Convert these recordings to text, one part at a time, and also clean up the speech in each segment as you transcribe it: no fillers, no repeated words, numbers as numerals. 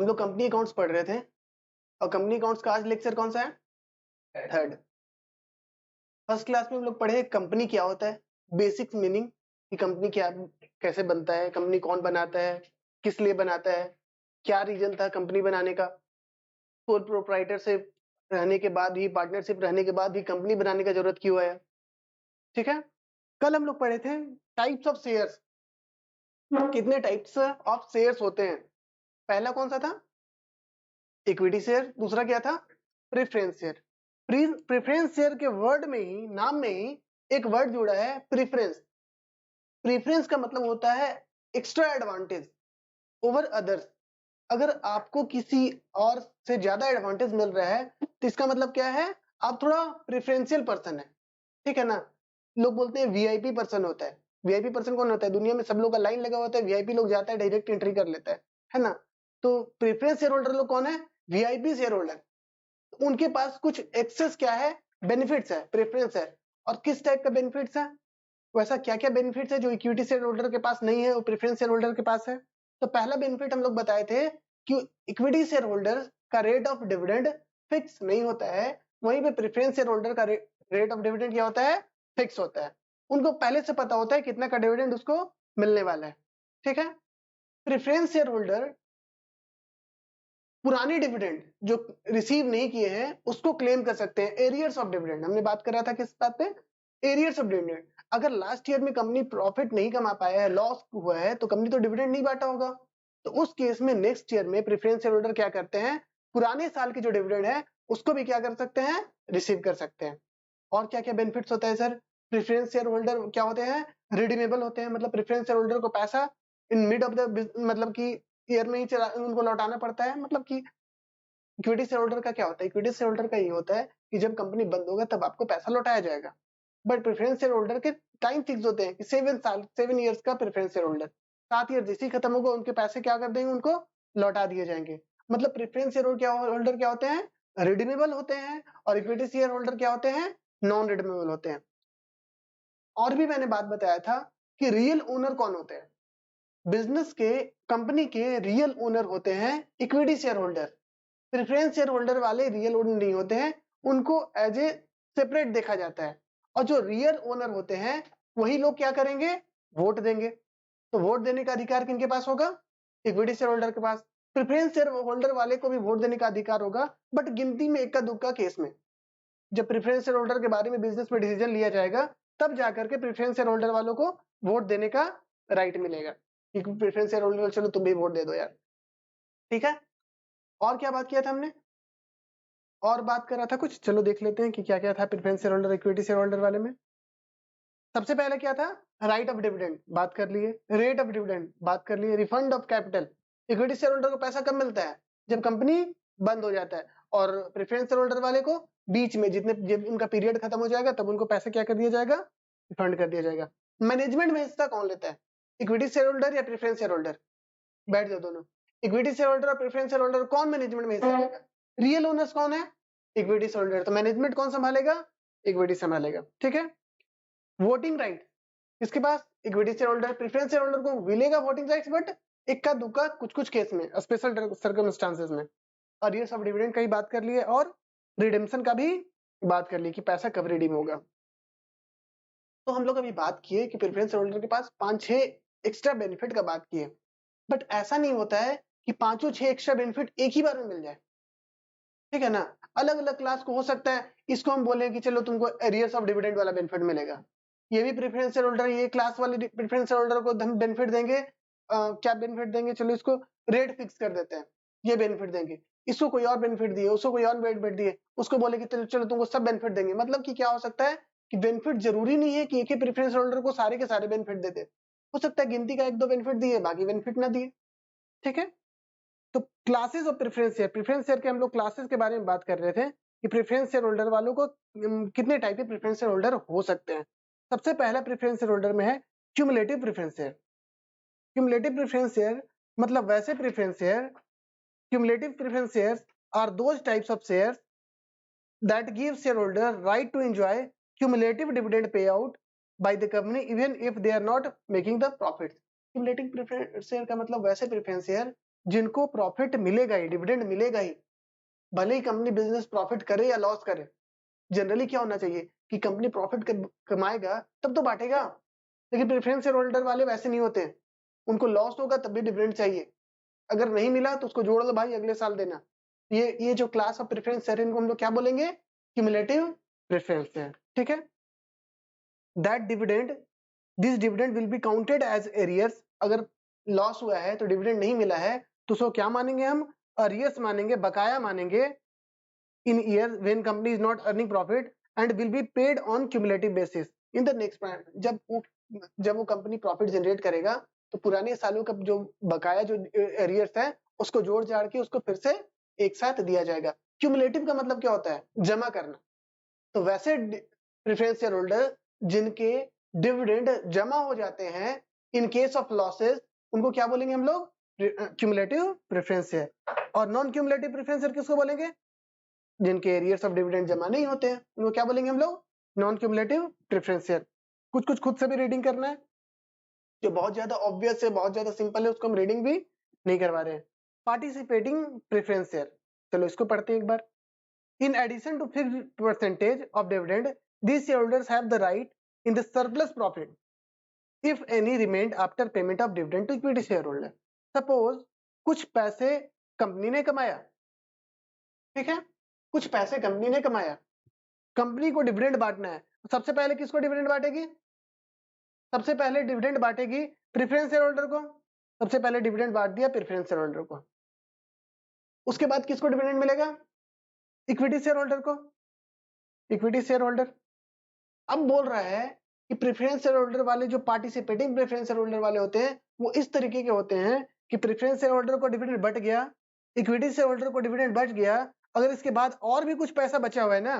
हम लोग company accounts पढ़ रहे थे और कंपनी अकाउंट्स का आज लेक्चर कौन सा है? थर्ड। फर्स्ट क्लास में हम लोग पढ़े कंपनी क्या होता है, बेसिक मीनिंग कि कंपनी क्या, कैसे बनता है, कंपनी कौन बनाता है, किस लिए बनाता है, क्या रीजन था कंपनी बनाने का, सोल प्रोप्राइटरशिप रहने के बाद भी, पार्टनरशिप रहने के भी कंपनी बनाने का जरूरत क्यों है। ठीक है। कल हम लोग पढ़े थे टाइप्स ऑफ शेयर्स, कितने टाइप्स ऑफ शेयर्स होते हैं। पहला कौन सा था? Equity share. दूसरा क्या था? Preference share. प्रेफरेंस शेयर के वर्ड में ही, नाम में ही एक वर्ड जुड़ा है, प्रेफरेंस। प्रेफरेंस का मतलब होता है एक्स्ट्रा एडवांटेज ओवर अदर्स। अगर आपको किसी और से ज्यादा एडवांटेज मिल रहा है तो इसका मतलब क्या है? आप थोड़ा प्रेफरेंशियल पर्सन है। ठीक है ना। लोग बोलते हैं वीआईपी पर्सन होता है। वीआईपी पर्सन कौन होता है? दुनिया में सब लोग का लाइन लगा होता है, वीआईपी लोग जाता है डायरेक्ट एंट्री कर लेता है ना। तो प्रेफरेंस शेयर होल्डर लोग कौन है? VIP share holder. उनके पास कुछ एक्सेस क्या है? बेनिफिट्स है, प्रेफरेंस है। और किस टाइप का बेनिफिट्स है? वैसा क्या क्या बेनिफिट्स है जो इक्विटी शेयर होल्डर के पास नहीं है, वो प्रेफरेंस शेयर होल्डर के पास है। तो पहला बेनिफिट हम लोग बताए थे कि इक्विटी शेयर होल्डर का रेट ऑफ डिविडेंड फिक्स नहीं होता है, वहीं पे प्रेफरेंस शेयर होल्डर का रेट ऑफ डिविडेंड क्या होता है? फिक्स होता है। उनको पहले से पता होता है कितना का डिविडेंड उसको मिलने वाला है। ठीक है। प्रेफरेंस शेयर होल्डर पुराने डिविडेंड जो रिसीव नहीं किए हैं उसको क्लेम कर सकते हैं, एरियर्स ऑफ डिविडेंड। हमने बात कर रहा था किस बात पे? Arrears of dividend. अगर लास्ट ईयर में कंपनी प्रॉफिट नहीं कमा पाया है, लॉस हुआ है, तो कंपनी तो डिविडेंड नहीं बांटा होगा। तो उस केस में नेक्स्ट ईयर में प्रेफरेंस शेयर होल्डर क्या करते हैं? पुराने साल की जो डिविडेंड है उसको भी क्या कर सकते हैं? रिसीव कर सकते हैं। और क्या क्या बेनिफिट्स होता है सर? प्रेफरेंस शेयर होल्डर क्या होते हैं? रिडीमेबल होते हैं। मतलब प्रेफरेंस शेयर होल्डर को पैसा इन मिड ऑफ द मतलब की ईयर में ही उनको लौटाना पड़ता है। मतलब कि इक्विटी शेयर होल्डर का क्या होता है? इक्विटी शेयर होल्डर का ये होता है कि जब कंपनी बंद होगा तब आपको पैसा लौटाया जाएगा। बट प्रेफरेंस शेयर होल्डर के टाइम फिक्स होते हैं कि 7 ईयर्स का प्रेफरेंस शेयर होल्डर, 7 ईयर जैसे ही खत्म होगा उनके पैसे क्या कर देंगे? उनको लौटा दिए जाएंगे। मतलब प्रेफरेंस शेयर होल्डर क्या होते हैं? रिडीमेबल होते हैं। और इक्विटी शेयर होल्डर क्या होते हैं? नॉन रिडीमेबल होते हैं। और भी मैंने बात बताया था कि रियल ओनर कौन होते हैं? बिजनेस के, कंपनी के रियल ओनर होते हैं equity share holder. Preference share holder वाले रियल ओनर नहीं होते हैं, उनको एज ए सेपरेट देखा जाता है। और जो रियल ओनर होते हैं वही लोग क्या करेंगे? वोट देंगे। तो वोट देने का अधिकार किनके पास होगा? इक्विटी शेयर होल्डर के पास। प्रेफरेंस शेयर होल्डर वाले को भी वोट देने का अधिकार होगा, बट गिनती में इक्का दुक्का केस में। जब प्रेफरेंस शेयर होल्डर के बारे में बिजनेस में डिसीजन लिया जाएगा तब जाकर के प्रेफरेंस शेयर होल्डर वालों को वोट देने का राइट मिलेगा कि प्रेफरेंस शेयर होल्डर चलो तुम भी वोट दे दो यार। ठीक है। और क्या बात किया था हमने? और बात कर रहा था कुछ, चलो देख लेते हैं कि क्या क्या था preference share holder equity share holder वाले में। सबसे पहले क्या था? राइट ऑफ डिविडेंड बात कर लिए, रेट ऑफ डिविडेंड बात कर लिए, refund of capital. Equity share holder को पैसा कब मिलता है? जब कंपनी बंद हो जाता है। और प्रेफरेंस शेयर होल्डर वाले को बीच में, जितने जब उनका पीरियड खत्म हो जाएगा तब उनको पैसा क्या कर दिया जाएगा? रिफंड कर दिया जाएगा। मैनेजमेंट में हिस्सा कौन लेता है? इक्विटी शेयर होल्डर या प्रेफरेंस शेयर होल्डर? बैठ जाओ दोनों। इक्विटी शेयर होल्डर और प्रेफरेंस शेयर होल्डर कौन मैनेजमेंट में हिस्सा लेगा? रियल ओनर्स कौन है? Equity share holder. तो मैनेजमेंट कौन संभालेगा? इक्विटी संभालेगा। ठीक है। वोटिंग राइट किसके पास? Equity share holder. Preference share holder को मिलेगा वोटिंग राइट्स, बट इक्का दुक्का कुछ कुछ केस में, स्पेशल सर्कमस्टांसेस में। और ये सब डिविडेंड का ही बात कर लिए और रिडेम्पशन का भी बात कर ली कि पैसा कब रिडीम होगा। तो हम लोग अभी बात किए कि प्रेफरेंस शेयर होल्डर के पास 5-6 एक्स्ट्रा बेनिफिट का बात किए। बट ऐसा नहीं होता है कि 5-6 एक्स्ट्रा बेनिफिट एक ही बार में मिल जाए। ठीक है ना। अलग अलग क्लास को हो सकता है इसको हम बोले कि चलो तुमको एरियर्स ऑफ डिविडेंड वाला बेनिफिट मिलेगा। ये भी प्रेफरेंस शेयर होल्डर, ये क्लास वाले प्रेफरेंस शेयर होल्डर को हम बेनिफिट देंगे। क्या बेनिफिट देंगे? चलो इसको रेट फिक्स कर देते हैं, ये बेनिफिट देंगे। इसको कोई और बेनिफिट दिए, उसको कोई और बेनिफिट दिए, उसको बोले कि चलो चलो तुमको सब बेनिफिट देंगे। मतलब कि क्या हो सकता है कि बेनिफिट जरूरी नहीं है कि एक ही प्रेफरेंस होल्डर को सारे के सारे बेनिफिट देते। हो सकता है गिनती का 1-2 बेनिफिट दिए, बाकी बेनिफिट ना दिए। ठीक है। तो classes of preference share, preference share के हम लोग क्लासेस के बारे में बात कर रहे थे कि प्रेफरेंस शेयर होल्डर वालों को कितने टाइप के प्रेफरेंस शेयर होल्डर हो सकते हैं। सबसे पहला प्रेफरेंस शेयर होल्डर में है cumulative preference share. Cumulative preference share मतलब वैसे preference share, cumulative preference shares are those types of shares that gives shareholder right to enjoy cumulative dividend payout by the company even if they are not making the profits। cumulative preference share का मतलब वैसे preference share जिनको profit मिलेगा ही, dividend मिलेगा ही, भले ही company business profit करे या loss करे। जनरली क्या होना चाहिए कि कंपनी प्रॉफिट कमाएगा तब तो बांटेगा, लेकिन प्रेफरेंस शेयर होल्डर वाले वैसे नहीं होते हैं, उनको लॉस होगा तब भी डिविडेंड चाहिए, अगर नहीं मिला तो उसको जोड़ लो भाई, अगले साल देना। ये जो क्लास ऑफ प्रेफरेंस शेयर इनको हम लोग क्या बोलेंगे, क्यूमुलेटिव प्रेफरेंस शेयर, ठीक है। That dividend, this dividend will be counted as arrears, अगर लॉस हुआ है तो डिविडेंड नहीं मिला है तो उसको क्या मानेंगे हम, अरियर्स मानेंगे, बकाया मानेंगे, in years when company is not earning profit and will be paid on cumulative basis in the next plan। जब वो कंपनी प्रॉफिट जनरेट करेगा तो पुराने सालों का जो बकाया जो एरियर्स है उसको जोड़ जाड़ के उसको फिर से एक साथ दिया जाएगा। क्यूमुलेटिव का मतलब क्या होता है, जमा करना। तो वैसे प्रेफरेंस शेयर होल्डर जिनके डिविडेंड जमा हो जाते हैं इन केस ऑफ लॉसेस, उनको क्या बोलेंगे हम लोग, क्यूमुलेटिव प्रेफरेंस शेयर। और नॉन क्यूमुलेटिव प्रेफरेंस शेयर किसको बोलेंगे, जिनके एरियर्स ऑफ डिविडेंड जमा नहीं होते हैं, उनको क्या बोलेंगे हम लोग, नॉन क्यूमुलेटिव प्रेफरेंस शेयर। कुछ कुछ खुद से भी रीडिंग करना है, जो बहुत ज्यादा ऑब्वियस है, बहुत ज्यादा सिंपल है, उसको हम रीडिंग भी नहीं करवा रहे हैं। पार्टिसिपेटिंग प्रेफरेंस शेयर, चलो इसको पढ़ते हैं एक बार। In addition to fixed percentage of dividend, these shareholders have the right in the surplus profit if any remained after payment of dividend to equity shareholder। Suppose कुछ पैसे कंपनी ने कमाया, ठीक है, कुछ पैसे कंपनी ने कमाया, कंपनी को डिविडेंड बांटना है, सबसे पहले किसको डिविडेंड बांटेगी, सबसे पहले डिविडेंड बांटेगी प्रेफरेंस शेयर होल्डर को, सबसे पहले डिविडेंड बांट दिया प्रेफरेंस शेयर होल्डर को। उसके बाद किसको डिविडेंड मिलेगा, इक्विटी शेयर होल्डर को, इक्विटी शेयर होल्डर। अब बोल रहा है कि प्रेफरेंस शेयर होल्डर वाले जो पार्टिसिपेटिंग प्रेफरेंस शेयर होल्डर वाले होते हैं वो इस तरीके के होते हैं कि प्रेफरेंस शेयर होल्डर को डिविडेंड बट गया, इक्विटी शेयर होल्डर को डिविडेंड बच गया, अगर इसके बाद और भी कुछ पैसा बचा हुआ है ना,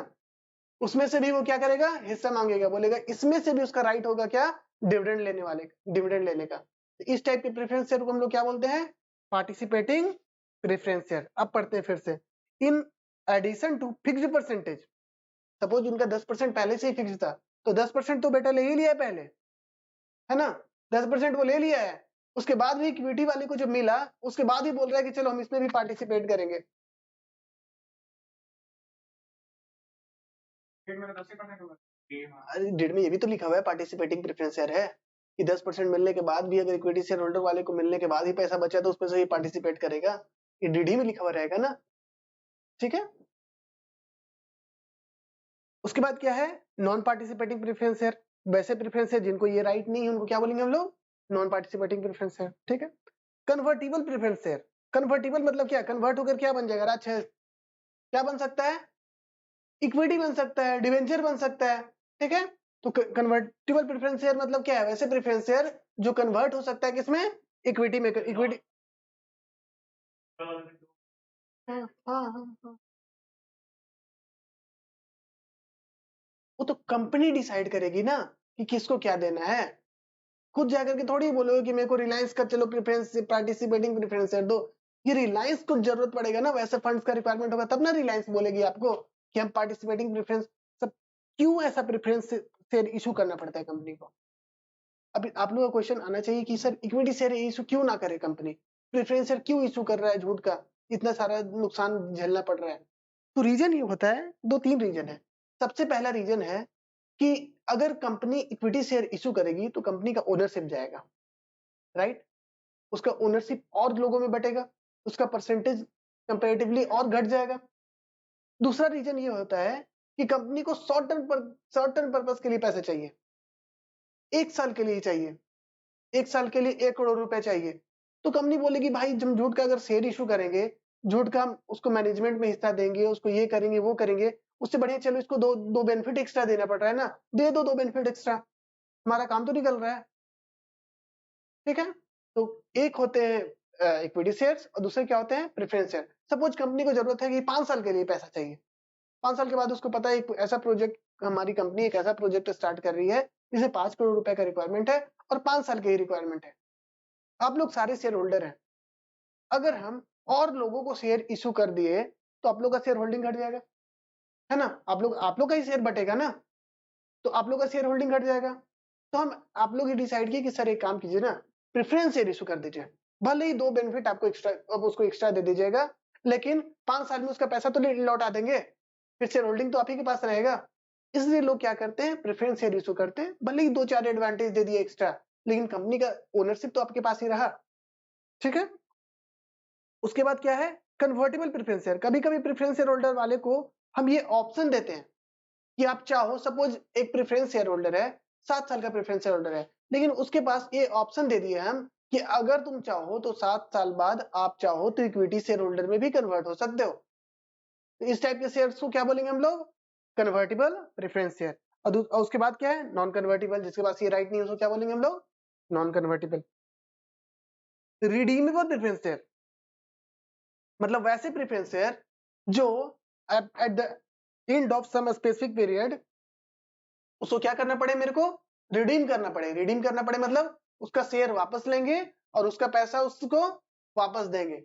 उसमें से भी वो क्या करेगा, हिस्सा मांगेगा, बोलेगा इसमें से भी उसका राइट होगा क्या, डिविडेंड लेने वाले, डिविडेंड लेने का। इस टाइप के प्रेफरेंस शेयर को हम लोग क्या बोलते हैं, पार्टिसिपेटिंग प्रेफरेंस शेयर। अब पढ़ते हैं फिर से। In addition to fixed percentage, suppose उनका 10% पहले से ही फिक्स था, तो 10% तो बेटा ले ही लिया है पहले, है ना, 10% वो ले लिया है, उसके बाद भी इक्विटी वाले को जो मिला उसके बाद ही बोल रहा है कि चलो हम इसमें भी पार्टिसिपेट करेंगे। अरे डेट में ये भी तो लिखा हुआ है पार्टिसिपेटिंग प्रेफरेंस शेयर है कि 10% मिलने के बाद भी अगर इक्विटी शेयर होल्डर वाले को मिलने के बाद ही पैसा बचा तो उसमें से ही पार्टिसिपेट करेगा, ये डीडी में लिखा हुआ रहेगा ना, ठीक है। उसके बाद क्या है, नॉन पार्टिसिपेटिंग प्रेफरेंस शेयर, वैसे प्रेफरेंस शेयर जिनको ये राइट नहीं है उनको क्या बोलेंगे हम लोग, नॉन पार्टिसिपेटिंग प्रेफरेंस शेयर, ठीक है। कन्वर्टिबल प्रेफरेंस शेयर, कन्वर्टिबल मतलब क्या, कन्वर्ट होकर क्या बन जाएगा, अच्छा क्या बन सकता है, इक्विटी बन सकता है, डिवेंचर बन सकता है, ठीक है। तो कन्वर्टिबल प्रेफरेंस शेयर मतलब क्या है, वैसे प्रेफरेंस शेयर जो कन्वर्ट हो सकता है किसमें, इक्विटी में, इक्विटी। हाँ हाँ हाँ, वो तो कंपनी डिसाइड करेगी ना कि किसको क्या देना है, खुद जाकर के थोड़ी बोलोगे कि मेरे को रिलायंस का चलो प्रेफरेंस पार्टिसिपेटिंग प्रेफरेंस शेयर दो, ये रिलायंस को जरूरत पड़ेगा ना, वैसे फंड्स का रिक्वायरमेंट होगा तब ना रिलायंस बोलेगी आपको कि हम पार्टिसिपेटिंग प्रेफरेंस, सब क्यों ऐसा प्रेफरेंस शेयर इशू करना पड़ता है कंपनी को। अभी आप लोगों का क्वेश्चन आना चाहिए कि सर इक्विटी शेयर इशू क्यों ना करे कंपनी, प्रेफरेंस शेयर क्यों इशू कर रहा है झूठ का, इतना सारा नुकसान झेलना पड़ रहा है। तो रीजन ये होता है, 2-3 रीजन है। सबसे पहला रीजन है कि अगर कंपनी इक्विटी शेयर इशू करेगी तो कंपनी का ओनरशिप जाएगा, राइट, उसका ओनरशिप और लोगों में बटेगा, उसका परसेंटेज कंपैरेटिवली और घट जाएगा। दूसरा रीजन ये होता है कि कंपनी को शॉर्ट टर्म पर्पस के लिए पैसे चाहिए, 1 साल के लिए चाहिए, 1 साल के लिए 1 करोड़ रुपए चाहिए, तो कंपनी बोलेगी भाई जब झूठ का अगर शेयर इशू करेंगे, झूठ का हम उसको मैनेजमेंट में हिस्सा देंगे, उसको ये करेंगे वो करेंगे, उससे बढ़िया चलो इसको दो बेनिफिट एक्स्ट्रा देना पड़ रहा है ना, दे दो बेनिफिट एक्स्ट्रा, हमारा काम तो निकल रहा है, ठीक है। तो एक होते हैं इक्विटी शेयर्स और दूसरे क्या होते हैं, प्रेफरेंस शेयर। सपोज कंपनी को जरूरत है कि 5 साल के लिए पैसा चाहिए, 5 साल के बाद उसको पता है एक ऐसा प्रोजेक्ट, हमारी कंपनी एक ऐसा प्रोजेक्ट स्टार्ट कर रही है जिसे 5 करोड़ रुपए का रिक्वायरमेंट है और 5 साल की ही रिक्वायरमेंट है, आप लोग सारे शेयर होल्डर हैं, अगर हम और लोगों को शेयर इशू कर दिए तो आप लोग का शेयर होल्डिंग घट जाएगा, है ना, आप लोग का ही शेयर बटेगा ना, तो आप लोग का शेयर होल्डिंग घट जाएगा। तो हम आप लोग ये डिसाइड किए कि सर एक काम कीजिए ना, प्रेफरेंस शेयर इशू कर दीजिए, भले ही 2 बेनिफिट आपको एक्स्ट्रा, अब उसको एक्स्ट्रा दे दीजिएगा, लेकिन 5 साल में उसका पैसा तो लौटा देंगे, फिर शेयर होल्डिंग तो आप ही के पास रहेगा। इसलिए लोग क्या करते हैं, प्रेफरेंस शेयर इशू करते हैं, भले ही 2-4 एडवांटेज दे दिए एक्स्ट्रा, लेकिन कंपनी का ओनरशिप तो आपके पास ही रहा। ठीक है, उसके बाद क्या है, कन्वर्टेबल प्रेफरेंस शेयर। कभी कभी प्रेफरेंस शेयर होल्डर वाले को हम ये ऑप्शन देते हैं कि आप चाहो, सपोज एक प्रेफरेंस शेयर होल्डर है, 7 साल का प्रेफरेंस शेयर होल्डर है, लेकिन उसके पास ये ऑप्शन दे दिए हम कि अगर तुम चाहो तो 7 साल बाद आप चाहो तो इक्विटी शेयर होल्डर में भी कन्वर्ट हो सकते हो। तो इस टाइप के शेयर्स को क्या बोलेंगे हम लोग, कन्वर्टेबल प्रेफरेंस शेयर। और उसके बाद क्या है, नॉन कन्वर्टेबल, जिसके पास ये राइट नहीं है उसको क्या बोलेंगे हम लोग, non convertible. Redeemable preference share मतलब वैसे प्रेफरेंस शेयर जो at the end of some specific period उसको क्या करना पड़े, मेरे को रिडीम करना पड़े। रिडीम करना पड़े मतलब उसका शेयर वापस लेंगे और उसका पैसा उसको वापस देंगे।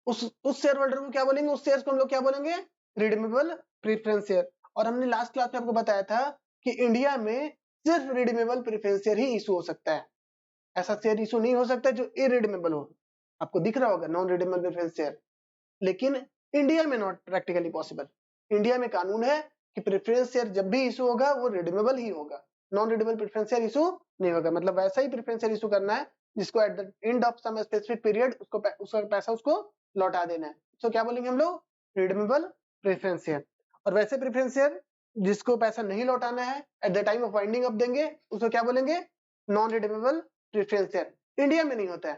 उस शेयर होल्डर को क्या बोलेंगे, उस शेयर को हम लोग क्या बोलेंगे, रिडीमेबल प्रेफरेंस शेयर। और हमने लास्ट क्लास में आपको बताया था कि इंडिया में सिर्फ रिडीमेबल प्रेफरेंस शेयर ही इशू हो सकता है, ऐसा शेयर इशू नहीं हो सकता जो इरिडीमेबल हो। आपको दिख रहा होगा नॉन रिडीमेबल प्रेफरेंस शेयर, लेकिन इंडिया में नॉट प्रैक्टिकली पॉसिबल। इंडिया में कानून है कि प्रेफरेंस शेयर जब भी इशू होगा वो रिडीमेबल ही होगा, non redeemable preference share issue नहीं होगा। मतलब वैसा ही प्रेफरेंस शेयर इशू करना है जिसको at the end of some specific period उसका पैसा उसको लौटा देना है। तो क्या बोलेंगे हम लोग, रिडीमेबल प्रेफरेंस शेयर। और वैसे प्रेफरेंस शेयर जिसको पैसा नहीं लौटाना है, eight the time of winding up देंगे, उसको क्या बोलेंगे, non redeemable preference share. India में नहीं होता है,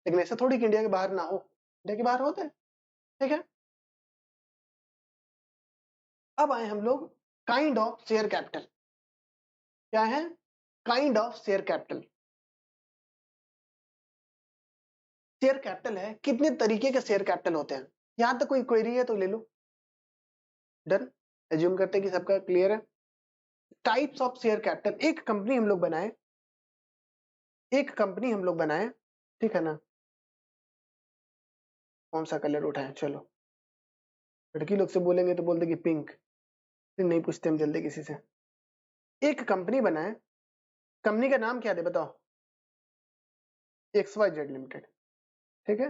लेकिन ऐसा थोड़ी कि इंडिया के बाहर ना हो, इंडिया के बाहर होता है। ठीक है, अब आए हम लोग काइंड ऑफ शेयर कैपिटल। क्या है, kind of share capital. Share capital है कितने तरीके के शेयर कैपिटल होते हैं। यहां तक कोई क्वेरी है तो ले लो, डन। एज्यूम करते हैं कि सबका क्लियर है। टाइप्स ऑफ शेयर कैपिटल, एक कंपनी हम लोग बनाए, ठीक है ना, कौन सा कलर उठाएं, चलो लड़की लोग से बोलेंगे तो बोल देगी पिंक, फिर नहीं पूछते हम जल्दी किसी से। एक कंपनी बनाए, कंपनी का नाम क्या दे बताओ, XYZ लिमिटेड। ठीक है,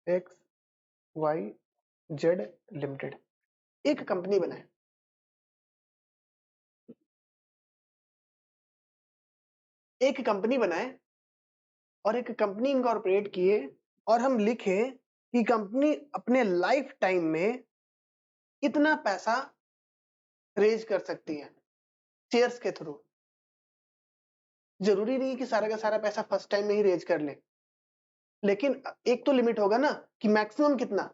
XYZ लिमिटेड एक कंपनी बनाए। एक कंपनी बनाए और एक कंपनी इनकॉर्पोरेट किए, और हम लिखे कि कंपनी अपने लाइफ टाइम में इतना पैसा रेज कर सकती है शेयर्स के थ्रू। जरूरी नहीं कि सारा का सारा पैसा फर्स्ट टाइम में ही रेज कर ले, लेकिन एक तो लिमिट होगा ना कि मैक्सिमम कितना।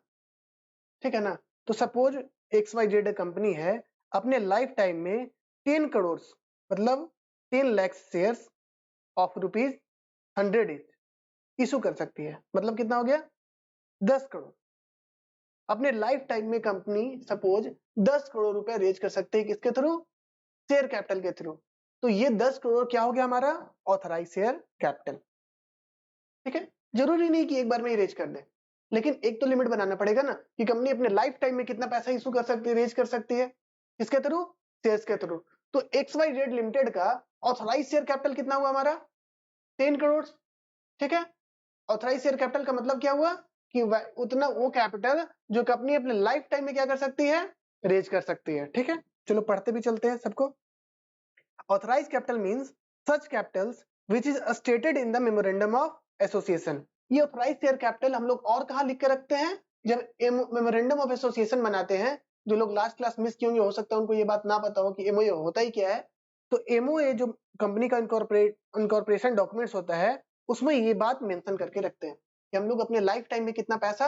ठीक है ना, तो सपोज XYZ कंपनी है, अपने लाइफ टाइम में 10 करोड़ मतलब 10 लाख शेयर्स ऑफ ₹100 इशू कर सकती है। मतलब कितना हो गया, 10 करोड़। अपने लाइफ टाइम में कंपनी सपोज 10 करोड़ रुपए रेज कर सकते हैं, किसके थ्रू, शेयर कैपिटल के थ्रू। तो ये 10 करोड़ क्या हो गया हमारा, ऑथराइज शेयर कैपिटल। ठीक है, जरूरी नहीं कि एक बार में ही रेज कर दे, लेकिन एक तो लिमिट बनाना पड़ेगा ना कि कंपनी अपने लाइफ टाइम में कितना पैसा इशू कर सकती है, रेज कर सकती है, किसके थ्रू, शेयर्स के थ्रू। तो XYZ लिमिटेड का ऑथराइज शेयर कैपिटल कितना हुआ हमारा, 10 करोड़। ठीक है, ऑथराइज शेयर कैपिटल का मतलब क्या हुआ कि उतना वो कैपिटल जो कंपनी अपने लाइफ टाइम में क्या कर सकती है, रेज कर सकती है। ठीक है, चलो पढ़ते भी चलते हैं सबको। Authorise capital means such capitals which is stated in the memorandum of association. ये ऑथराइज शेयर कैपिटल हम लोग और कहां लिख के रखते हैं, जब मेमोरेंडम ऑफ एसोसिएशन बनाते हैं। जो लोग लास्ट क्लास मिस किए होंगे, हो सकता है उनको ये बात ना पता हो कि एमओए होता ही क्या है। तो एमओए जो कंपनी का इनकॉर्पोरेशन डॉक्यूमेंट्स होता है, उसमें ये बात मेंशन करके रखते हैं कि हम लोग अपने लाइफ टाइम में कितना पैसा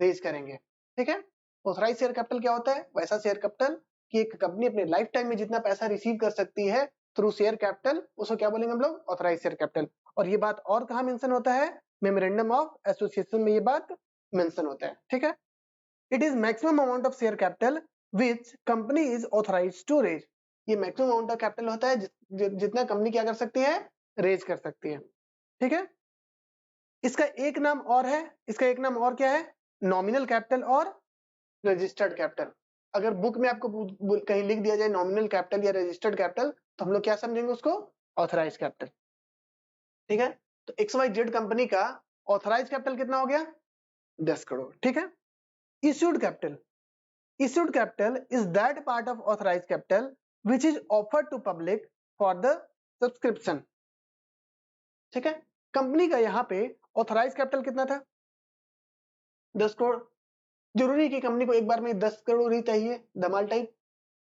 रेज करेंगे। ठीक है, ऑथराइज शेयर कैपिटल क्या होता है, वैसा शेयर कैपिटल कि एक कंपनी अपने लाइफ टाइम में जितना पैसा रिसीव कर सकती है थ्रू शेयर कैपिटल, उसको क्या बोलेंगे हम लोग, ऑथराइज शेयर कैपिटल। और ये बात और कहां मेंशन होता है, मेमोरेंडम ऑफ एसोसिएशन में ये बात मेंशन होता है। ठीक है, it is maximum amount of share capital which company is authorise to raise. ये मैक्सिमम अमाउंट ऑफ कैपिटल होता है जितना कंपनी क्या कर सकती है, रेज कर सकती है। ठीक है, इसका एक नाम और है, इसका एक नाम और क्या है, नॉमिनल कैपिटल और रजिस्टर्ड कैपिटल। अगर बुक में आपको कहीं लिख दिया जाए नॉमिनल कैपिटल या रजिस्टर्ड कैपिटल, तो हम लोग क्या समझेंगे उसको, ऑथराइज कैपिटल। ठीक है, तो XYZ कंपनी का ऑथराइज कैपिटल कितना हो गया? 10 करोड़। ठीक है। Issued capital, issued capital is that part of authorized capital which is offered to public for the subscription। ठीक है। कंपनी का यहाँ पे ऑथराइज कैपिटल कितना था? 10 करोड़। जरूरी कि कंपनी को एक बार में 10 करोड़ ही चाहिए धमाल टाइप?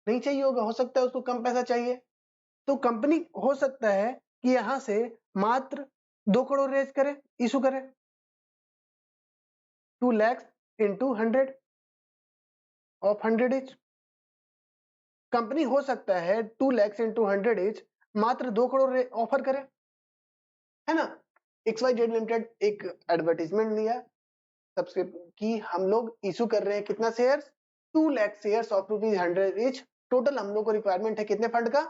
नहीं चाहिए होगा, हो सकता है उसको कम पैसा चाहिए। तो कंपनी हो सकता है कि यहां से मात्र 2 करोड़ रेज करे, इशू करे, 2 lakhs into 100 of 100 each। Company हो सकता है 2 lakhs into 100 each मात्र 2 करोड़ ऑफर करे, है ना। XYZ लिमिटेड एक एडवर्टाइजमेंट दिया सब्सक्रिप्शन की, हम लोग इशू कर रहे हैं कितना share? 2 lakh shares of ₹100 each. Total हम लोग को रिक्वायरमेंट है कितने फंड का?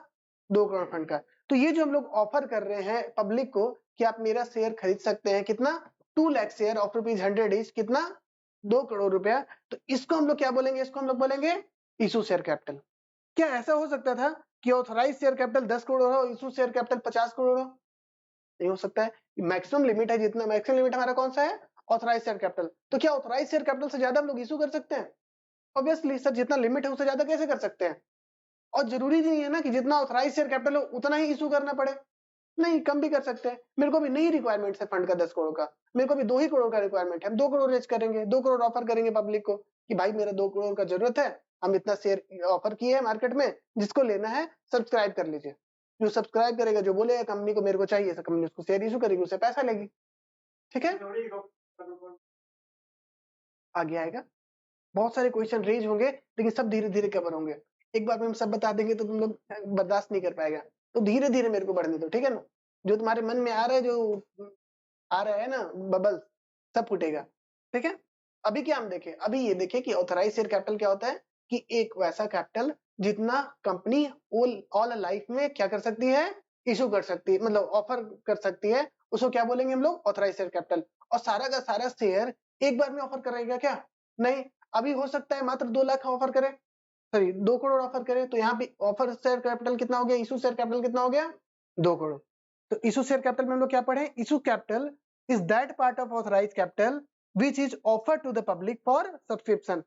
2 करोड़ फंड का। तो ये जो हम लोग ऑफर कर रहे हैं पब्लिक को कि आप मेरा शेयर खरीद सकते हैं, कितना? 2 लाख शेयर ऑफ ₹100 ईच, कितना? 2 करोड़ रुपया। तो इसको हम लोग क्या बोलेंगे? इसको हम लोग बोलेंगे इशू शेयर कैपिटल। क्या ऐसा हो सकता था कि ऑथराइज शेयर कैपिटल 10 करोड़ हो, इशू शेयर कैपिटल 50 करोड़ हो? नहीं हो सकता है। मैक्सिमम लिमिट है जितना, मैक्सिमम लिमिट हमारा कौन सा है? Authorise share capital. तो क्या ऑथराइज शेयर कैपिटल से ज्यादा हम लोग इशू कर सकते हैं? ऑब्वियसली सर, जितना लिमिट है उससे ज्यादा कैसे कर सकते हैं? और जरूरी नहीं है ना कि जितना ऑथराइज शेयर कैपिटल हो उतना ही इशू करना पड़े, नहीं, कम भी कर सकते हैं। मेरे को भी नहीं रिक्वायरमेंट है फंड का 10 करोड़ का, मेरे को भी 2 ही करोड़ का रिक्वायरमेंट है, हम 2 करोड़ रेज करेंगे, 2 करोड़ ऑफर करेंगे पब्लिक को कि भाई मेरा 2 करोड़ का जरूरत है, हम इतना शेयर ऑफर किए हैं मार्केट में, जिसको लेना है सब्सक्राइब कर लीजिए। जो सब्सक्राइब करेगा, जो बोलेगा कंपनी को मेरे को चाहिए, तो कंपनी उसको शेयर इशू करेगी, उससे पैसा लेगी। ठीक है, आगे आएगा। बहुत सारे क्वेश्चन रेज होंगे लेकिन सब धीरे धीरे कवर होंगे। एक बार में हम सब बता देंगे तो तुम लोग बर्दाश्त नहीं कर पाएगा, तो धीरे धीरे मेरे को बढ़ने दो, ठीक है ना। जो तुम्हारे मन में आ रहा है, जो आ रहा है ना बबल, सब फूटेगा। ठीक है, अभी क्या हम देखें? अभी ये देखें कि ऑथराइज शेयर कैपिटल क्या होता है कि एक वैसा कैपिटल जितना कंपनी ऑल लाइफ में क्या कर सकती है? इशू कर सकती है, मतलब ऑफर कर सकती है, उसको क्या बोलेंगे हम लोग? Authorise share capital. और सारा का सारा शेयर एक बार में ऑफर करेगा क्या? नहीं, अभी हो सकता है मात्र 2 लाख ऑफर करे, सॉरी 2 करोड़ ऑफर करे, तो यहाँ पे ऑफर शेयर कैपिटल कितना हो गया? इशू शेयर कैपिटल कितना हो गया? 2 करोड़। तो इशू शेयर कैपिटल में हम लोग क्या पढ़े? Issue capital is that part of authorise capital which is offer to the public for subscription.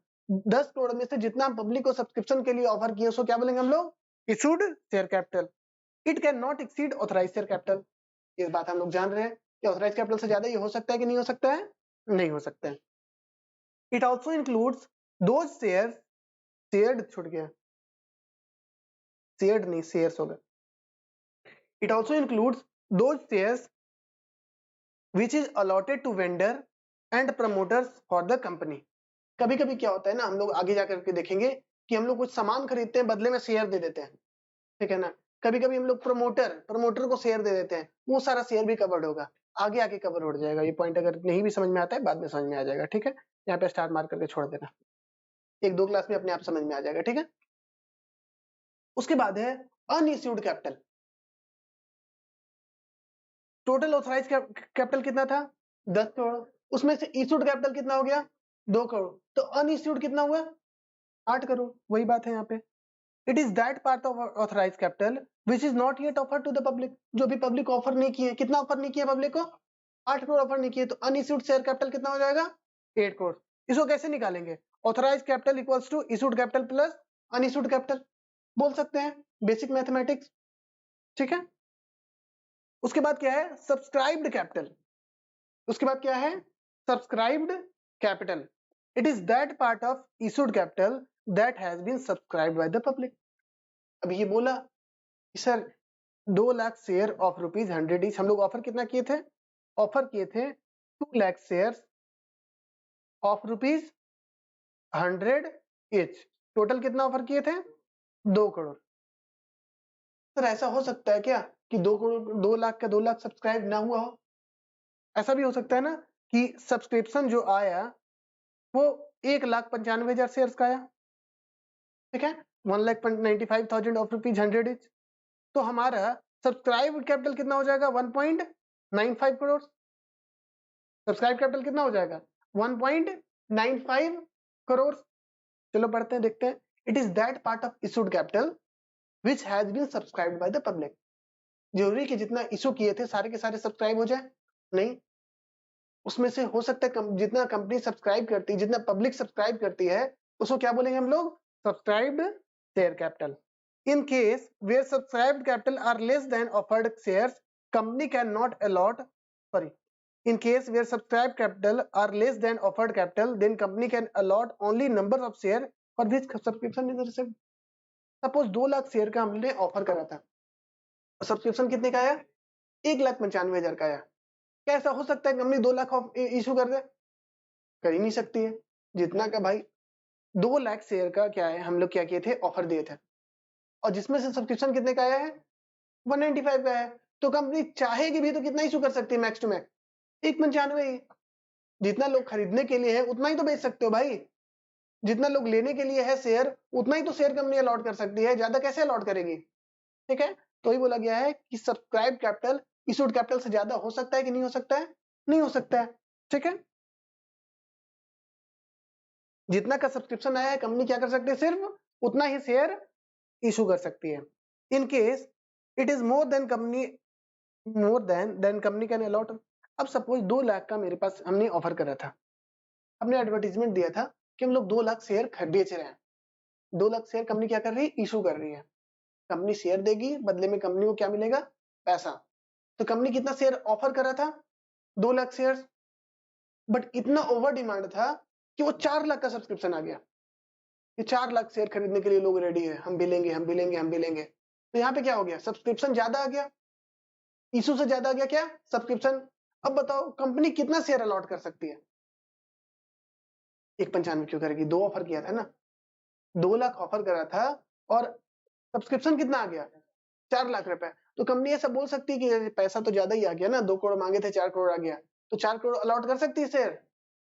10 crore में से जितना पब्लिक को सब्सक्रिप्शन के लिए ऑफर किया उसको क्या बोलेंगे हम लोग? Issued share capital. It can not exceed authorise share capital. इस बात हम लोग जान रहे हैं कि ऑथराइज कैपिटल से ज्यादा ये हो सकता है कि नहीं हो सकता है? नहीं हो सकता है। It also includes those shares, shared छूट गया, शेयर्ड नहीं शेयर्स होगा। It also includes those shares which is allotted to vendor and promoters for the company। कभी कभी क्या होता है ना, हम लोग आगे जाकर के देखेंगे कि हम लोग कुछ सामान खरीदते हैं, बदले में शेयर दे देते हैं, ठीक है ना। कभी कभी हम लोग प्रमोटर को शेयर दे देते हैं, वो सारा शेयर भी कवर्ड होगा, आगे आगे कवर हो जाएगा। ये पॉइंट अगर नहीं भी समझ में आता है बाद में समझ में आ जाएगा, ठीक है। यहाँ पे स्टार मार्क करके छोड़ देना, 1-2 क्लास में अपने आप समझ में आ जाएगा, ठीक है। उसके बाद है unissued capital. Total authorise capital कितना था? 10 करोड़। उसमें से इश्यूड कैपिटल कितना हो गया? 2 करोड़। तो अनइश्यूड कितना हुआ? 8 करोड़। वही बात है यहाँ पे। It is that part of authorise capital which is not yet offer to the public. जो भी पब्लिक ऑफर नहीं किए, कितना ऑफर नहीं किया पब्लिक को? 8 करोड़ ऑफर नहीं किए। तो अनइश्यूड शेयर कैपिटल कितना हो जाएगा? 8 करोड़। इसको कैसे निकालेंगे? Authorise capital equals to issued capital plus unissued capital, बोल सकते हैं, बेसिक मैथमेटिक्स, ठीक है। उसके बाद क्या है? Subscribed capital. उसके बाद क्या है? Subscribed capital. It is that part of issued capital that has been subscribed by the public. अभी ये बोला कि sir 2 lakh share of ₹100 each, हम लोग ऑफर कितना किए थे? ऑफर किए थे 2 lakh share of ₹100 each. Total कितना ऑफर किए थे? 2 करोड़। सर ऐसा हो सकता है क्या कि 2 करोड़ 2 लाख का 2 लाख सब्सक्राइब ना हुआ हो? ऐसा भी हो सकता है ना कि सब्सक्रिप्शन जो आया वो 1,95,000 शेयर्स का आया, ठीक है, 1,95,000 ऑफ ₹100 इच। तो हमारा सब्सक्राइब कैपिटल कितना हो जाएगा? 1.95 करोड़। सब्सक्राइब कैपिटल कितना हो जाएगा? 1.95 करोड़। चलो पढ़ते हैं, देखते हैं। It is that part of issued capital which has been subscribed by the public. जरूरी कि जितना इशू किए थे सारे के सारे सब्सक्राइब हो जाए, नहीं, उसमें से हो सकता है जितना कंपनी सब्सक्राइब करती है, जितना पब्लिक सब्सक्राइब करती है, उसको क्या बोलेंगे हम लोग? Subscribed share capital. In case where subscribed capital are less than offered shares, company can not allot, sorry, in case where subscribed capital are less than offered capital, then company can allot only number of share for which subscription is received. Suppose 2 lakh share का हमने offer करा था, subscription कितने का आया? 1,95,000 का आया। क्या ऐसा हो सकता है कंपनी 2 लाख इशू कर दे? कर ही नहीं सकती है। जितना का भाई 2 लाख शेयर का क्या है, हम लोग क्या किए थे? ऑफर दिए थे, और जिसमें से सब्सक्रिप्शन कितने का आया है? 195 का है। तो कंपनी चाहेगी भी तो कितना इशू कर सकती है? मैक्स टू मैक्स 195 ही। जितना लोग खरीदने के लिए है उतना ही तो बेच सकते हो भाई, जितना लोग लेने के लिए है शेयर, उतना ही तो शेयर कंपनी अलॉट कर सकती है, ज्यादा कैसे अलॉट करेगी? ठीक है, तो ही बोला गया है कि सब्सक्राइब कैपिटल इशूड कैपिटल से ज्यादा हो सकता है कि नहीं हो सकता है? नहीं हो सकता है। ठीक है, जितना का सब्सक्रिप्शन आया है कंपनी क्या कर सकती है? सिर्फ उतना ही शेयर इशू कर सकती है। In case it is more than company can allot. अब सपोज 2 लाख का मेरे पास हमने ऑफर करा था, हमने एडवर्टीजमेंट दिया था कि हम लोग 2 लाख शेयर बेच रहे हैं। 2 लाख शेयर कंपनी क्या कर रही है? इशू कर रही है। कंपनी शेयर देगी, बदले में कंपनी को क्या मिलेगा? पैसा। तो कंपनी कितना शेयर ऑफर करा था? 2 लाख शेयर, बट इतना ओवर डिमांड था कि वो 4 लाख का सब्सक्रिप्शन आ गया। ये 4 लाख शेयर खरीदने के लिए लोग रेडी है, हम भी लेंगे, हम भी लेंगे, हम भी लेंगे। तो यहाँ पे क्या हो गया? सब्सक्रिप्शन ज्यादा आ गया, इशू से ज्यादा आ गया क्या? सब्सक्रिप्शन। अब बताओ कंपनी कितना शेयर अलॉट कर सकती है? 195 क्यों करेगी? 2 ऑफर किया था ना, 2 लाख ऑफर करा था और सब्सक्रिप्शन कितना आ गया? 4 लाख रुपए। तो कंपनी ऐसा बोल सकती है कि पैसा तो ज्यादा ही आ गया ना, 2 करोड़ मांगे थे 4 करोड़ आ गया, तो 4 करोड़ अलॉट कर सकती है शेयर।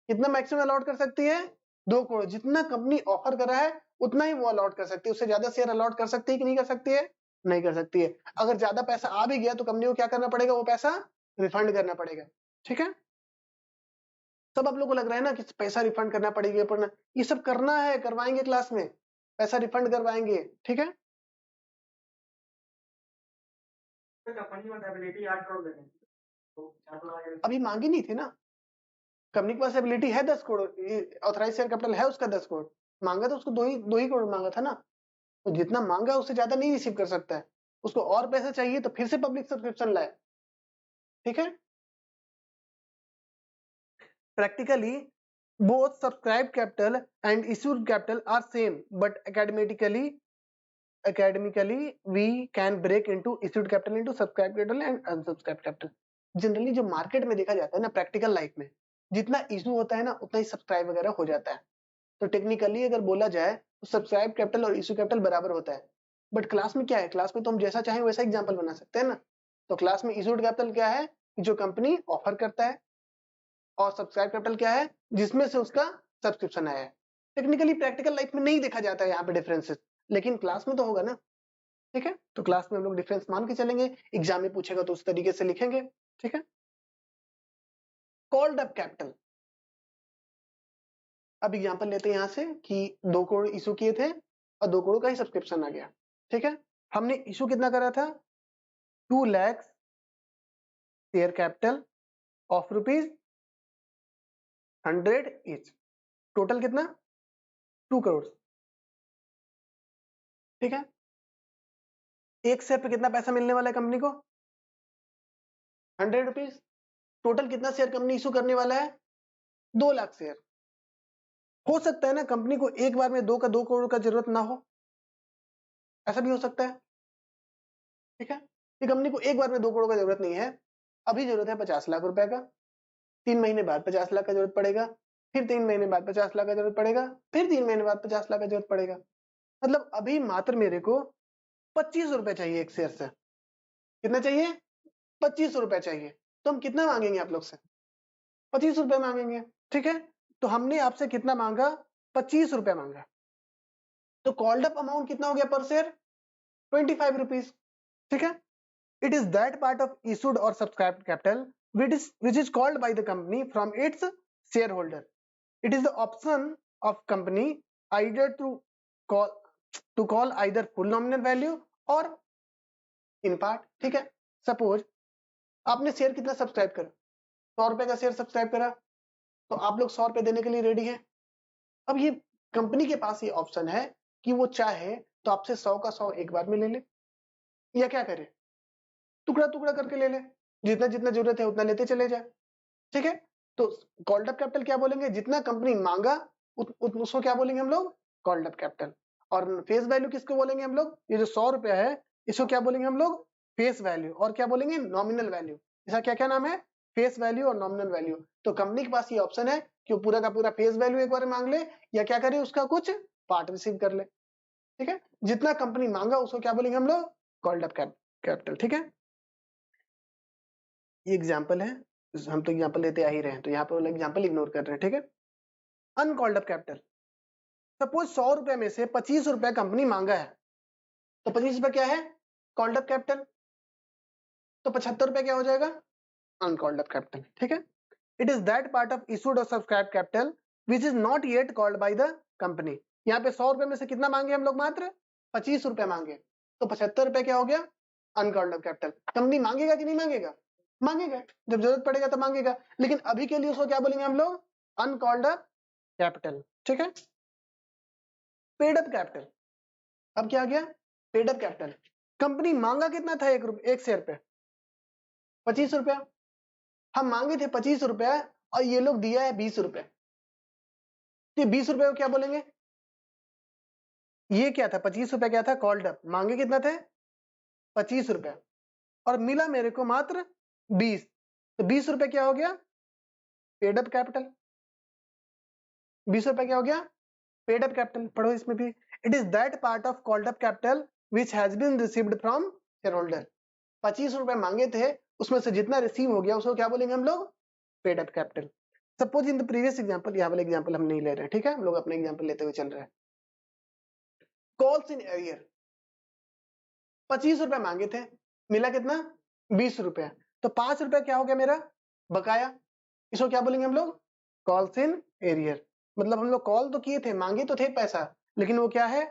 कितना मैक्सिमम अलॉट कर सकती है? 2 करोड़। जितना कंपनी ऑफर कर रहा है उतना ही वो अलॉट कर सकती है, उससे ज्यादा शेयर अलॉट कर सकती है कि नहीं कर सकती है? नहीं कर सकती है। अगर ज्यादा पैसा आ भी गया तो कंपनी को क्या करना पड़ेगा? वो पैसा रिफंड करना पड़ेगा। ठीक है, सब आप लोगों को लग रहा है ना कि पैसा रिफंड करना पड़ेगा, पर ये सब करना है, करवाएंगे क्लास में, पैसा रिफंड करवाएंगे। ठीक है, अभी मांगी नहीं थी ना, कंपनी के पास एबिलिटी है 10 करोड़, ऑथराइज शेयर कैपिटल है उसका 10 करोड़, मांगा तो उसको 2 ही करोड़ मांगा था ना, तो जितना मांगा उससे ज्यादा नहीं रिसीव कर सकता है, उसको और पैसे चाहिए तो फिर से पब्लिक सब्सक्रिप्शन लाए। ठीक है, practically both subscribed capital and issued capital are same, but academically we can break into issued capital into subscribed capital and unsubscribed capital. Generally जो मार्केट में देखा जाता है ना, प्रैक्टिकल लाइफ में जितना इशू होता है ना उतना ही सब्सक्राइब वगैरह हो जाता है। तो टेक्निकली अगर बोला जाए तो सब्सक्राइब कैपिटल और इशू कैपिटल बराबर होता है, बट क्लास में क्या है? क्लास में तो हम जैसा चाहें वैसा एग्जांपल बना सकते हैं ना। तो क्लास में इशूड कैपिटल क्या है? जो कंपनी ऑफर करता है, और सब्सक्राइब कैपिटल क्या है? जिसमें से उसका सब्सक्रिप्शन आया है। टेक्निकली प्रैक्टिकल लाइफ में नहीं देखा जाता है यहाँ पे डिफरेंसेस, लेकिन क्लास में तो होगा ना। ठीक है, तो क्लास में हम लोग डिफरेंस मान के चलेंगे, एग्जाम में पूछेगा तो उस तरीके से लिखेंगे। ठीक है, कॉल्ड अप कैपिटल। अब एग्जांपल लेते हैं यहाँ से कि 2 करोड़ इशू किए थे और 2 करोड़ का ही सब्सक्रिप्शन आ गया। ठीक है, हमने इशू कितना करा था? 2 lakh share capital of ₹100 each, total कितना? 2 करोड़। ठीक है, एक शेयर पे कितना पैसा मिलने वाला है कंपनी को? ₹100। टोटल कितना शेयर कंपनी इशू करने वाला है? 2 लाख शेयर। हो सकता है ना कंपनी को एक बार में 2 करोड़ का जरूरत ना हो, ऐसा भी हो सकता है। ठीक है, कि कंपनी को एक बार में 2 करोड़ का जरूरत नहीं है, अभी जरूरत है 50 लाख रुपए का, 3 महीने बाद 50 लाख का जरूरत पड़ेगा, फिर 3 महीने बाद 50 लाख का जरूरत पड़ेगा, फिर 3 महीने बाद 50 लाख का जरूरत पड़ेगा। मतलब अभी मात्र मेरे को 25 रुपए चाहिए एक शेयर से। कितना चाहिए? 25 रुपए चाहिए। तो हम कितना मांगेंगे आप लोग से? 25 रुपए मांगेंगे। ठीक है, तो हमने आपसे कितना मांगा? 25 रुपए मांगा। तो कॉल्ड अप अमाउंट कितना हो गया पर शेयर? 25 रुपीज। ठीक है, it is that part of issued और subscribed capital which is called by the company from its shareholder. It is the option of company either to call either full nominal value or in part. ठीक है, suppose आपने share कितना subscribe करा? 100 रुपए का share subscribe करा, तो आप लोग 100 रुपए देने के लिए रेडी हैं। अब ये कंपनी के पास ये ऑप्शन है कि वो चाहे तो आपसे 100 का 100 एक बार में ले ले, या क्या करे, टुकड़ा टुकड़ा करके ले ले, जितना जितना जरूरत है उतना लेते चले जाए। ठीक है, तो कॉल्ड अप कैपिटल क्या बोलेंगे, जितना कंपनी मांगा उसको क्या बोलेंगे हम लोग, कॉल्ड अप कैपिटल। और फेस वैल्यू किसको बोलेंगे हम लोग, ये जो 100 रुपया है इसको क्या बोलेंगे हम लोग, फेस वैल्यू। और क्या बोलेंगे, नॉमिनल वैल्यू। इसका क्या क्या नाम है, फेस वैल्यू और नॉमिनल वैल्यू। तो कंपनी के पास ये ऑप्शन है कि वो पूरा का पूरा फेस वैल्यू एक बार मांग ले, या क्या करे, उसका कुछ पार्ट रिसीव कर ले। ठीक है, जितना कंपनी मांगा उसको क्या बोलेंगे हम लोग, कॉल्ड अप कैपिटल। ठीक है, ये एग्जाम्पल है, हम तो एग्जाम्पल लेते आ ही रहे हैं, तो यहाँ पे वाला एग्जाम्पल इग्नोर कर रहे हैं। ठीक है, अनकॉल्ड अप कैपिटल, सपोज 100 रुपए में से 25 रुपए कंपनी मांगा है, तो 25 रुपए क्या है, कॉल्ड अप कैपिटल, तो 75 रुपए क्या हो जाएगा, अनकॉल्ड अप कैपिटल। ठीक है, it is that part of issued और subscribe capital which is not yet called by the company. यहाँ पे 100 रुपए में से कितना मांगे हम लोग, मात्र 25 रुपए मांगे, तो 75 रुपए क्या हो गया, अनकॉल्ड अप कैपिटल। कंपनी मांगेगा कि नहीं मांगेगा, मांगेगा, जब जरूरत पड़ेगा तो मांगेगा, लेकिन अभी के लिए उसको क्या बोलेंगे हम लोग, अनकॉल्ड अप कैपिटल। ठीक है, पेड अप कैपिटल, अब क्या आ गया, पेड अप कैपिटल। कंपनी मांगा कितना था, एक शेयर पे 25 रुपया, हम मांगे थे 25 रुपया और ये लोग दिया है 20 रुपए, तो 20 रुपए को क्या बोलेंगे, ये क्या था, 25 रुपया क्या था, कॉल्ड अप, मांगे कितना थे 25 रुपया, और मिला मेरे को मात्र 20, तो 20 रुपए क्या हो गया, पेड अप कैपिटल। 20 रुपए क्या हो गया, पेड अप कैपिटल। पढ़ो इसमें भी, it is that part of called up capital which has been received from share holder. 25 रुपए मांगे थे, उसमें से जितना रिसीव हो गया उसको क्या बोलेंगे हम लोग, paid up capital. Suppose in the previous example, यहाँ वाला एग्जांपल हम नहीं ले रहे हैं, ठीक है, हम लोग अपने एग्जांपल लेते हुए चल रहे हैं। कॉल्स इन एरियर, 25 रुपए मांगे थे, मिला कितना 20 रुपया, तो 5 रुपया क्या हो गया मेरा बकाया, इसको क्या बोलेंगे हम लोग, कॉल्स इन एरियर। मतलब हम लोग कॉल तो किए थे, मांगे तो थे पैसा, लेकिन वो क्या है,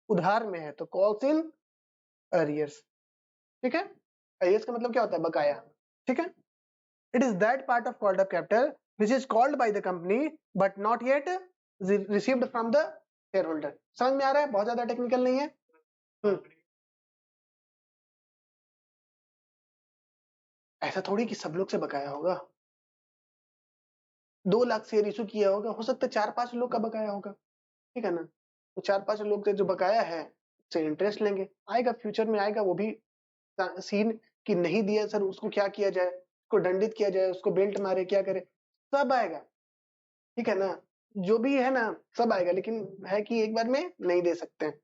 उधार में है, तो कॉल्स इन एरियर्स। ठीक है, एरियर्स का मतलब क्या होता है, बकाया। ठीक है, it is that part of called up capital which is called by the company but not yet received from the share holder. समझ में आ रहा है, बहुत ज्यादा टेक्निकल नहीं है। ऐसा थोड़ी कि सब लोग से बकाया होगा, 2 लाख शेयर इशू किया होगा, हो सकता है 4-5 लोग का बकाया होगा। ठीक है ना, तो 4-5 लोग से जो बकाया है उससे इंटरेस्ट लेंगे, आएगा फ्यूचर में आएगा वो भी सीन कि नहीं दिया सर, उसको क्या किया जाए, उसको दंडित किया जाए, उसको बेल्ट मारे, क्या करे, सब आएगा। ठीक है ना, जो भी है ना सब आएगा, लेकिन है कि एक बार में नहीं दे सकते हैं।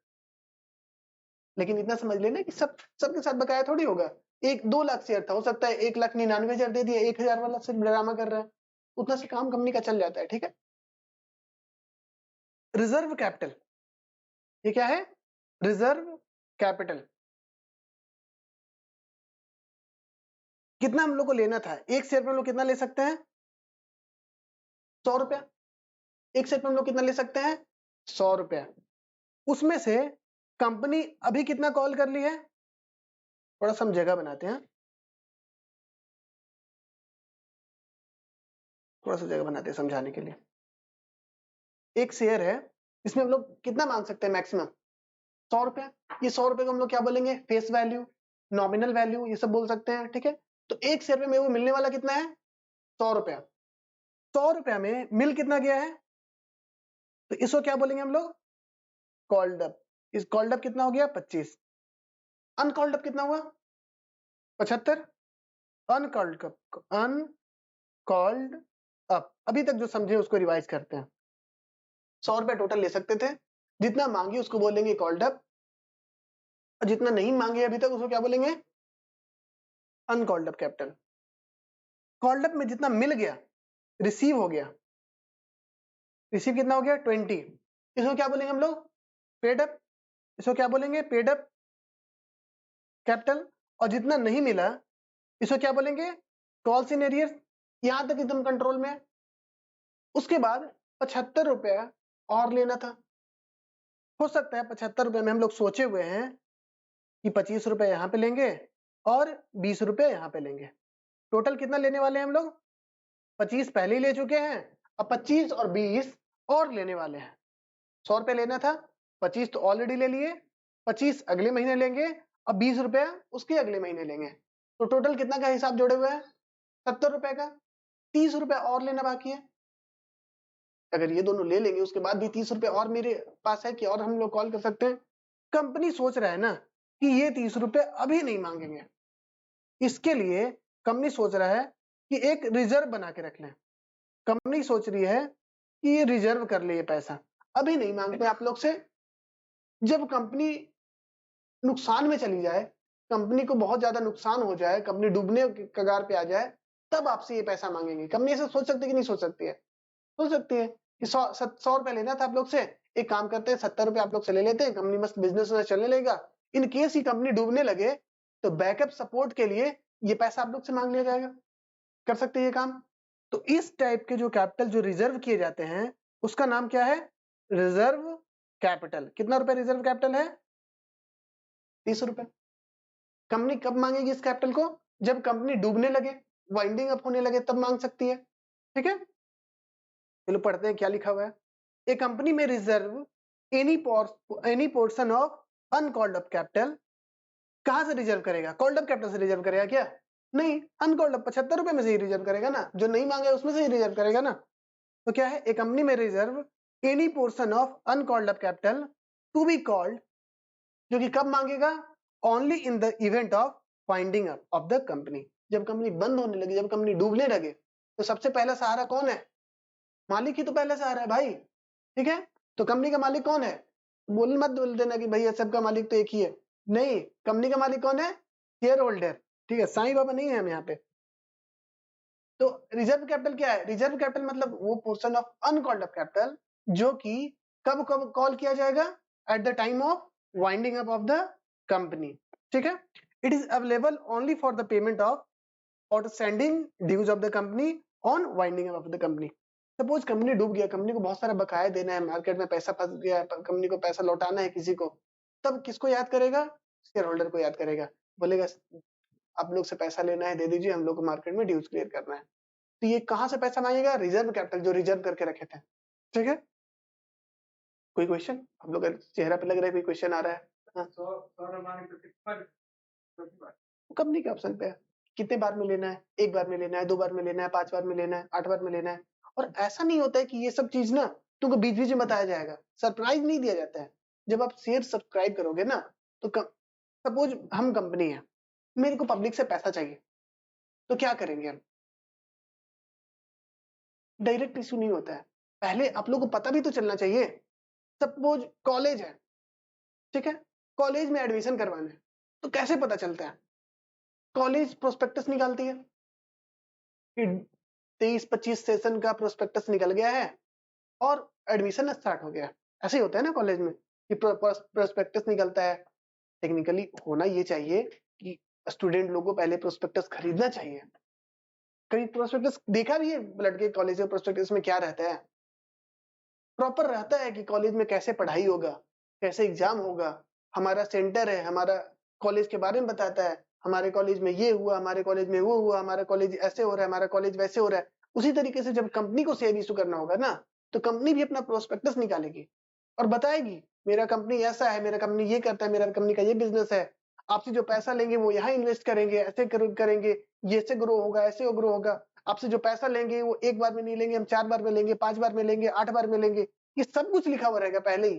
लेकिन इतना समझ लेना कि सबके साथ बकाया थोड़ी होगा। 1-2 लाख शेयर था, हो सकता है 1,99,000 दे दिया, 1,000 वाला सिर्फ ड्रामा कर रहा है, उतना से काम कंपनी का चल जाता है। ठीक है, रिजर्व कैपिटल, ये क्या है, रिजर्व कैपिटल। कितना हम लोग को लेना था, एक शेयर पे हम लोग कितना ले सकते हैं, 100 रुपया। एक शेयर पे हम लोग कितना ले सकते हैं, 100 रुपया। उसमें से कंपनी अभी कितना कॉल कर ली है, थोड़ा सा हम जगह बनाते हैं, थोड़ा सा जगह बनाते हैं समझाने के लिए। एक शेयर है, इसमें हम लोग कितना मांग सकते हैं, मैक्सिमम 100 रुपया। ये 100 रुपए को हम लोग क्या बोलेंगे, फेस वैल्यू, नॉमिनल वैल्यू, ये सब बोल सकते हैं। ठीक है, तो एक शेयर पे मेरे को मिलने वाला कितना है, 100 रुपया। 100 रुपया में मिल कितना गया है, तो इसको क्या बोलेंगे हम लोग, कॉल्ड अप। इस कॉल्ड अप कितना हो गया, 25। अनकॉल्ड अप कितना हुआ, 75। अनकॉल्ड अप, अनकॉल्ड अप, अभी तक जो समझे उसको रिवाइज करते हैं। 100 रुपया टोटल ले सकते थे, जितना मांगे उसको बोलेंगे कॉल्ड अप, और जितना नहीं मांगे अभी तक उसको क्या बोलेंगे, uncalled up capital. Called up में जितना मिल गया, रिसीव हो गया, रिसीव कितना हो गया 20, इसको क्या बोलेंगे हम लोग, पेड अप। इसको क्या बोलेंगे, पेड अप कैपिटल। और जितना नहीं मिला इसको क्या बोलेंगे, कॉल्स इन एरियर। यहां तक एकदम कंट्रोल में। उसके बाद 75 रुपया और लेना था, हो सकता है 75 रुपए में हम लोग सोचे हुए हैं कि 25 रुपए यहाँ पे लेंगे और 20 रुपए यहाँ पे लेंगे, टोटल कितना लेने वाले हैं हम लोग, 25 पहले ही ले चुके हैं, अब 25 और 20 और लेने वाले हैं। 100 रुपए लेना था, 25 तो ऑलरेडी ले लिए, 25 अगले महीने लेंगे, अब 20 रुपया उसके अगले महीने लेंगे, तो टोटल कितना का हिसाब जोड़े हुए हैं? 70 रुपए का। 30 रुपए और लेना बाकी है। अगर ये दोनों ले लेंगे उसके बाद भी 30 रुपए और मेरे पास है कि और हम लोग कॉल कर सकते हैं। कंपनी सोच रहा है ना कि ये 30 रुपए अभी नहीं मांगेंगे, इसके लिए कंपनी सोच रहा है कि एक रिजर्व बना के रख लें। कंपनी सोच रही है कि ये रिजर्व कर ले, ये पैसा अभी नहीं मांगते आप लोग से। जब कंपनी नुकसान में चली जाए, कंपनी को बहुत ज्यादा नुकसान हो जाए, कंपनी डूबने के कगार पे आ जाए, तब आपसे ये पैसा मांगेंगे। कंपनी ऐसे सोच सकती है कि नहीं सोच सकती है? सोच सकती है कि 100 रुपए लेना था आप लोग से, एक काम करते हैं 70 रुपए आप लोग से ले लेते हैं, कंपनी मस्त बिजनेस चलने लगेगा। इन केस ही कंपनी डूबने लगे तो बैकअप सपोर्ट के लिए ये पैसा आप लोग से मांग लिया जाएगा। कर सकते हैं ये काम। तो इस टाइप के जो कैपिटल जो रिजर्व किए जाते हैं उसका नाम क्या है? Reserve capital. कितना रुपए रिजर्व कैपिटल है? 30 रुपए। कंपनी कब मांगेगी इस कैपिटल को? जब कंपनी डूबने लगे, वाइंडिंग अप होने लगे, तब मांग सकती है। ठीक है, चलो पढ़ते हैं क्या लिखा हुआ है। A company may reserve any portion of uncalled up capital. कहां से रिजर्व करेगा? कॉल्ड अप कैपिटल से रिजर्व करेगा क्या? नहीं, अनकॉल्ड अप 75 रुपए में से ही रिजर्व करेगा ना, जो नहीं मांगे उसमें से ही रिजर्व करेगा ना। तो क्या है? A company may reserve any portion of uncalled up capital to be called, जो कि कब मांगेगा? Only in the event of winding up of the company. जब कंपनी बंद होने लगी, जब कंपनी डूबने लगे, तो सबसे पहला सहारा कौन है? मालिक ही तो पहला सहारा है भाई। ठीक है, तो कंपनी का मालिक कौन है? बोल देना कि भैया सबका मालिक तो एक ही है। नहीं, कंपनी का मालिक कौन है? Share holder. ठीक है, साईं बाबा नहीं है हम यहाँ पे। तो रिजर्व कैपिटल क्या है? रिजर्व कैपिटल मतलब वो portion of uncalled up capital जो कि कब कब कॉल किया जाएगा? At the time of winding up of the company. ठीक है, it is available only for the payment of outstanding dues of the company on winding up of the company. Suppose company डूब गया, company को बहुत सारा बकाया देना है, मार्केट में पैसा फंस गया है, कंपनी को पैसा लौटाना है किसी को, तब किसको याद करेगा? शेयर होल्डर को याद करेगा, बोलेगा आप लोग से पैसा लेना है, दे दीजिए, हम लोग को मार्केट में ड्यूज क्लियर करना है। तो ये कहां से पैसा मांगेगा? रिजर्व कैपिटल, जो रिजर्व करके रखे थे। ठीक है, कोई क्वेश्चन? हम लोग का चेहरा पे लग रहा है कोई क्वेश्चन आ रहा है। हाँ? कंपनी के ऑप्शन पे है, कितने बार में लेना है? 1 बार में लेना है, 2 बार में लेना है, 5 बार में लेना है, 8 बार में लेना है। और ऐसा नहीं होता है कि ये सब चीज ना तुमको बीच बीच में बताया जाएगा, सरप्राइज नहीं दिया जाता है। जब आप शेयर सब्सक्राइब करोगे ना, तो सपोज हम कंपनी है, मेरे को पब्लिक से पैसा चाहिए, तो क्या करेंगे हम? डायरेक्ट इश्यू नहीं होता है, पहले आप लोग को पता भी तो चलना चाहिए। सपोज कॉलेज है, ठीक है, कॉलेज में एडमिशन करवाना है, तो कैसे पता चलता है? कॉलेज प्रोस्पेक्टस निकालती है कि 23-25 सेशन का प्रोस्पेक्टस निकल गया है और एडमिशन स्टार्ट हो गया। ऐसे ही होता है ना कॉलेज में कि प्रोस्पेक्टस निकलता है। टेक्निकली होना ये चाहिए कि स्टूडेंट लोगों को पहले प्रोस्पेक्टस खरीदना चाहिए। कभी प्रोस्पेक्टस देखा भी है ब्लड के कॉलेज के प्रोस्पेक्टस में क्या रहता है? प्रॉपर रहता है कि कॉलेज में कैसे पढ़ाई होगा, कैसे एग्जाम होगा, हमारा सेंटर है, हमारा कॉलेज के बारे में बताता है, हमारे कॉलेज में ये हुआ, हमारे कॉलेज में वो हुआ, हमारा कॉलेज ऐसे हो रहा है, हमारा कॉलेज वैसे हो रहा है। उसी तरीके से जब कंपनी को शेयर इशू करना होगा ना, तो कंपनी भी अपना प्रोस्पेक्टस निकालेगी और बताएगी मेरा कंपनी ऐसा है, मेरा कंपनी ये करता है, मेरा कंपनी का ये बिजनेस है, आपसे जो पैसा लेंगे वो यहाँ इन्वेस्ट करेंगे, ऐसे करेंगे, ये ऐसे ग्रो होगा, ऐसे ग्रो होगा। आपसे जो पैसा लेंगे वो 1 बार में नहीं लेंगे, हम 4 बार में लेंगे, 5 बार में लेंगे, 8 बार में लेंगे। ये सब कुछ लिखा हुआ रहेगा पहले ही।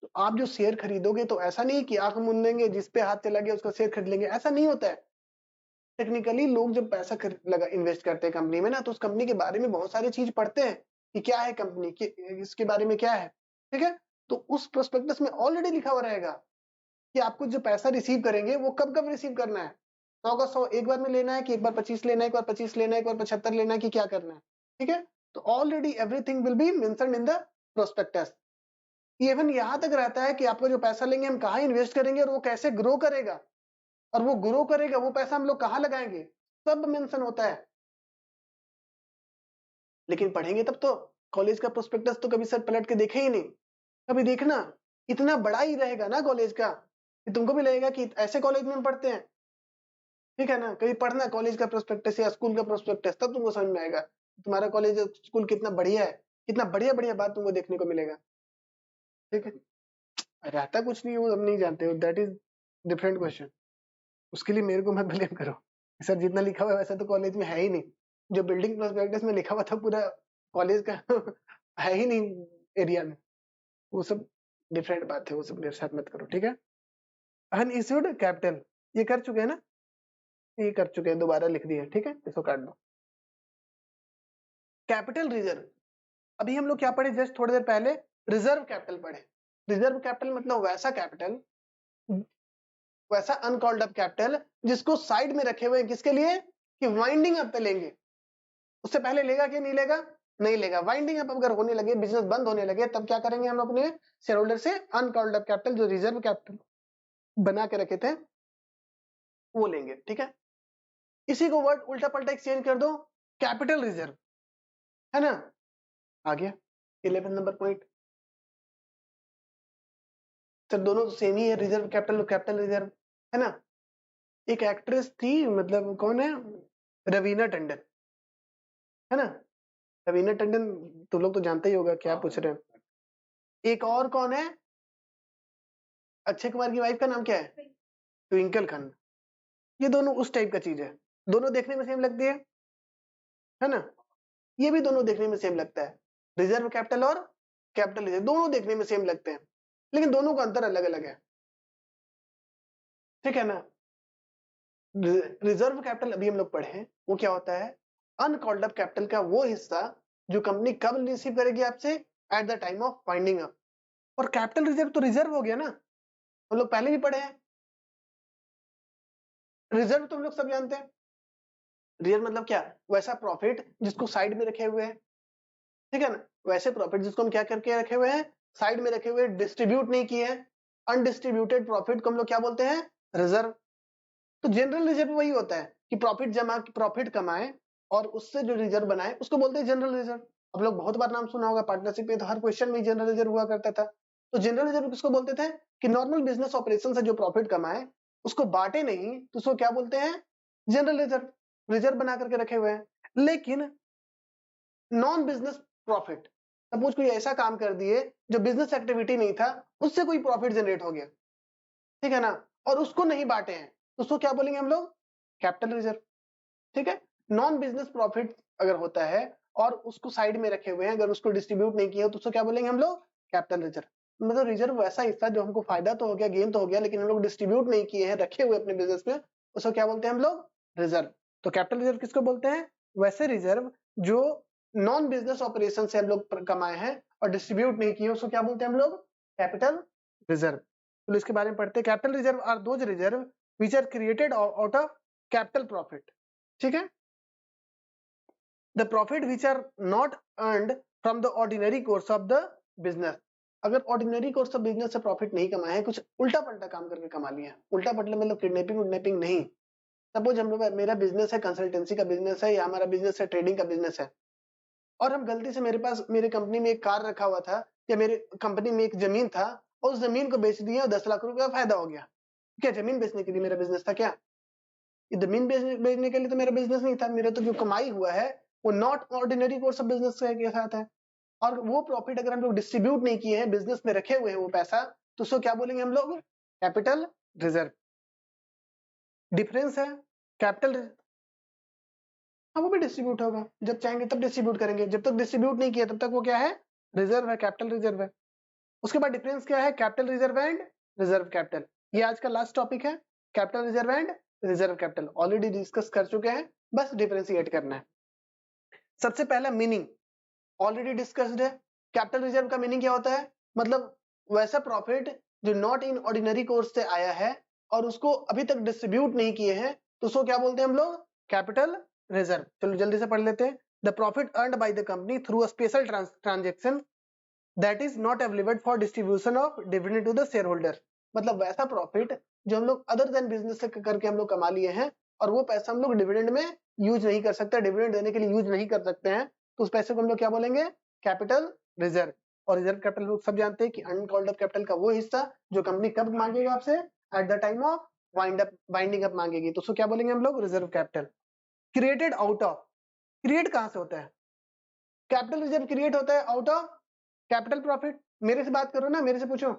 तो आप जो शेयर खरीदोगे तो ऐसा नहीं कि आंख मूंद लेंगे, जिस पे हाथ चला गया उसका शेयर खरीद लेंगे, ऐसा नहीं होता है। टेक्निकली लोग जब पैसा लगा इन्वेस्ट करते हैं कंपनी में ना, तो उस कंपनी के बारे में बहुत सारी चीज पढ़ते हैं कि क्या है कंपनी की, इसके बारे में क्या है। ठीक है, तो उस प्रोस्पेक्टस में ऑलरेडी लिखा हुआ रहेगा कि आपको जो पैसा रिसीव करेंगे वो कब कब रिसीव करना है। 100 का 100 एक बार में लेना है कि एक बार 25 लेना है, एक बार 25 लेना है, एक बार 75 लेना है, कि क्या करना है। ठीक है, तो already everything will be mentioned in the prospectus. Even यहां तक रहता है कि आपका जो पैसा लेंगे हम कहाँ इन्वेस्ट करेंगे और वो कैसे ग्रो करेगा, और वो ग्रो करेगा वो पैसा हम लोग कहाँ लगाएंगे, सब मेंशन होता है। लेकिन पढ़ेंगे तब तो। कॉलेज का प्रोस्पेक्टस तो कभी सर पलट के देखे ही नहीं। कभी देखना, इतना बड़ा ही रहेगा ना कॉलेज का कि तुमको भी लगेगा कि ऐसे कॉलेज में हम पढ़ते हैं। ठीक है ना, कभी पढ़ना कॉलेज का प्रोस्पेक्टस या स्कूल का प्रोस्पेक्टस, तब तुमको समझ में आएगा तुम्हारा कॉलेज स्कूल कितना बढ़िया है, कितना बढ़िया बढ़िया बात तुमको देखने को मिलेगा। ठीक है, रहता कुछ नहीं वो हम नहीं जानते, दैट इज डिफरेंट क्वेश्चन। उसके लिए मेरे को मत ब्लेम करो, सर जितना लिखा हुआ है वैसा तो कॉलेज में है ही नहीं, जो बिल्डिंग प्रोस्पेक्टस में लिखा हुआ था पूरा कॉलेज का है ही नहीं एरिया में, वो सब डिफरेंट बात है, वो सब मेरे साथ मत करो। ठीक है, अनइश्यूड कैपिटल ये कर चुके हैं ना, ये कर चुके हैं, दोबारा लिख दिया। ठीक है, इसको काट दो। कैपिटल रिजर्व, अभी हम लोग क्या पढ़े जस्ट थोड़ी देर पहले, रिजर्व कैपिटल पढ़े। रिजर्व कैपिटल मतलब वैसा कैपिटल, वैसा अनकॉल्ड अप कैपिटल जिसको साइड में रखे हुए किसके लिए, कि वाइंडिंग अप पे लेंगे। उससे पहले लेगा कि नहीं लेगा, नहीं लेगा। वाइंडिंग अप अगर होने लगे, बिजनेस बंद होने लगे, तब क्या करेंगे हम अपने शेयर होल्डर से अनकॉल्ड अप कैपिटल जो रिजर्व कैपिटल बना के रखे थे वो लेंगे। ठीक है, इसी को वर्ड उल्टा पलटा एक्सचेंज कर दो, कैपिटल रिजर्व, है ना। आ गया 11 नंबर पॉइंट। सर दोनों तो सेम ही है, रिजर्व कैपिटल और कैपिटल रिजर्व, है ना। एक एक्ट्रेस थी, मतलब कौन है, रवीना टंडन, है ना। रवीना टंडन तुम लोग तो जानते ही होगा, क्या पूछ रहे हैं। एक और कौन है, अक्षय कुमार की वाइफ का नाम क्या है, ट्विंकल खन्ना। ये दोनों उस टाइप का चीज है, दोनों देखने में सेम लगती है ना। ये भी दोनों देखने में सेम लगता है, रिजर्व कैपिटल और कैपिटल रिजर्व दोनों देखने में सेम लगते हैं, लेकिन दोनों का अंतर अलग अलग है। ठीक है ना, रिजर्व कैपिटल अभी हम लोग पढ़े हैं, वो क्या होता है, अनकॉल्ड अप कैपिटल का वो हिस्सा जो कंपनी कब रिसीव करेगी आपसे, at the time of finding up. और कैपिटल रिजर्व तो रिजर्व हो गया ना, हम लोग पहले भी पढ़े हैं। रिजर्व तो हम लोग सब जानते हैं, रिजर्व मतलब क्या, वैसा प्रॉफिट जिसको साइड में रखे हुए हैं। ठीक है ना, वैसे प्रॉफिट जिसको हम क्या करके रखे हुए हैं, साइड में रखे हुए, डिस्ट्रीब्यूट नहीं किए हैं। अनडिस्ट्रीब्यूटेड प्रॉफिट को हम लोग क्या बोलते हैं, रिजर्व। तो जनरल रिजर्व वही होता है कि प्रॉफिट कमाए और उससे जो रिजर्व बनाए उसको बोलते हैं जनरल रिजर्व। अब लोग बहुत बार नाम सुना होगा पार्टनरशिप में, तो हर क्वेश्चन में जनरल रिजर्व हुआ करता था। तो जनरल रिजर्व किसको बोलते थे, कि नॉर्मल बिजनेस ऑपरेशन से जो प्रॉफिट कमाए उसको बांटे नहीं, तो उसको क्या बोलते हैं, जनरल रिजर्व, रिजर्व बना करके रखे हुए हैं। लेकिन नॉन बिजनेस प्रॉफिट, सपोज कोई ऐसा काम कर दिए जो बिजनेस एक्टिविटी नहीं था, उससे कोई प्रॉफिट जनरेट हो गया, ठीक है ना, और उसको नहीं बांटे हैं, तो उसको क्या बोलेंगे हम लोग, कैपिटल रिजर्व। ठीक है, नॉन बिजनेस प्रॉफिट अगर होता है और उसको साइड में रखे हुए हैं, अगर उसको डिस्ट्रीब्यूट नहीं किया तो उसको क्या बोलेंगे हम लोग, कैपिटल रिजर्व। मतलब रिजर्व वैसा हिस्सा जो हमको फायदा तो हो गया, गेन तो हो गया, लेकिन हम लोग डिस्ट्रीब्यूट नहीं किए हैं, रखे हुए अपने बिजनेस में, उसको क्या बोलते हैं हम लोग, रिजर्व। तो कैपिटल रिजर्व किसको बोलते हैं, वैसे रिजर्व जो नॉन बिजनेस ऑपरेशन से हम लोग कमाए हैं और डिस्ट्रीब्यूट नहीं किए, उसको क्या बोलते हैं हम लोग, कैपिटल रिजर्व। तो इसके बारे में पढ़ते हैं। Capital reserve are those reserve which are created out of capital profit. ठीक है, the profit which are not earned from the ordinary course of the business. अगर ऑर्डिनरी कोर्स ऑफ बिजनेस से प्रॉफिट नहीं कमाए हैं, कुछ उल्टा पलटा काम करके कमा लिया है, उल्टा पलटा मतलब किडनैपिंग नहीं। सपोज हम लोग, मेरा बिजनेस है, कंसल्टेंसी का बिजनेस है, या हमारा बिजनेस है, ट्रेडिंग का बिजनेस है, और हम गलती से, मेरे पास मेरी कंपनी में एक कार रखा हुआ था, या मेरे कंपनी में एक जमीन था, और उस जमीन को बेच दिया और 10 लाख रुपए का फायदा हो गया। क्या जमीन बेचने के लिए मेरा बिजनेस था क्या, ये जमीन बेचने के लिए तो मेरा बिजनेस नहीं था। मेरा तो जो कमाई हुआ है वो not ordinary course of business के साथ है, और वो प्रॉफिट अगर हम लोग डिस्ट्रीब्यूट नहीं किए हैं, बिजनेस में रखे हुए हैं वो पैसा, तो उसको क्या बोलेंगे हम लोग, कैपिटल रिजर्व। डिफरेंस है, कैपिटल, हाँ वो भी डिस्ट्रीब्यूट होगा, जब चाहेंगे तब डिस्ट्रीब्यूट करेंगे, जब तक डिस्ट्रीब्यूट नहीं किया तब तक वो क्या है, रिजर्व है, कैपिटल रिजर्व है। उसके बाद डिफरेंस क्या है, capital reserve and reserve capital. ये आज का लास्ट टॉपिक है, capital reserve and reserve capital already discuss कर चुके हैं, बस डिफरेंशिएट करना है। सबसे पहला मीनिंग ऑलरेडी डिस्कस्ड है। कैपिटल रिजर्व का मीनिंग क्या होता है, मतलब वैसा प्रॉफिट जो नॉट इन ऑर्डिनरी कोर्स से आया है और उसको अभी तक डिस्ट्रीब्यूट नहीं किए हैं, तो उसको क्या बोलते हैं हम लोग, कैपिटल रिजर्व। चलो जल्दी से पढ़ लेते हैं। The profit earned by the company through a special transaction that is not available for distribution of dividend to the share holder. मतलब वैसा प्रॉफिट जो हम लोग अदर देन बिजनेस से करके हम लोग कमा लिए हैं, और वो पैसा हम लोग डिविडेंड में यूज नहीं कर सकते, डिविडेंड देने के लिए यूज नहीं कर सकते हैं, तो उस पैसे को हम लोग क्या बोलेंगे, कैपिटल रिजर्व। और रिजर्व कैपिटल लोग सब जानते हैं कि अनकॉल्ड अप कैपिटल का वो हिस्सा जो कंपनी कब मांगेगा आपसे, at the time of winding up मांगेगी तो उसको क्या बोलेंगे हम लोग? Reserve capital. Created out of, create कहां से होता है? कैपिटल रिजर्व क्रिएट होता है आउट ऑफ कैपिटल प्रॉफिट। मेरे से बात करो ना, मेरे से पूछो।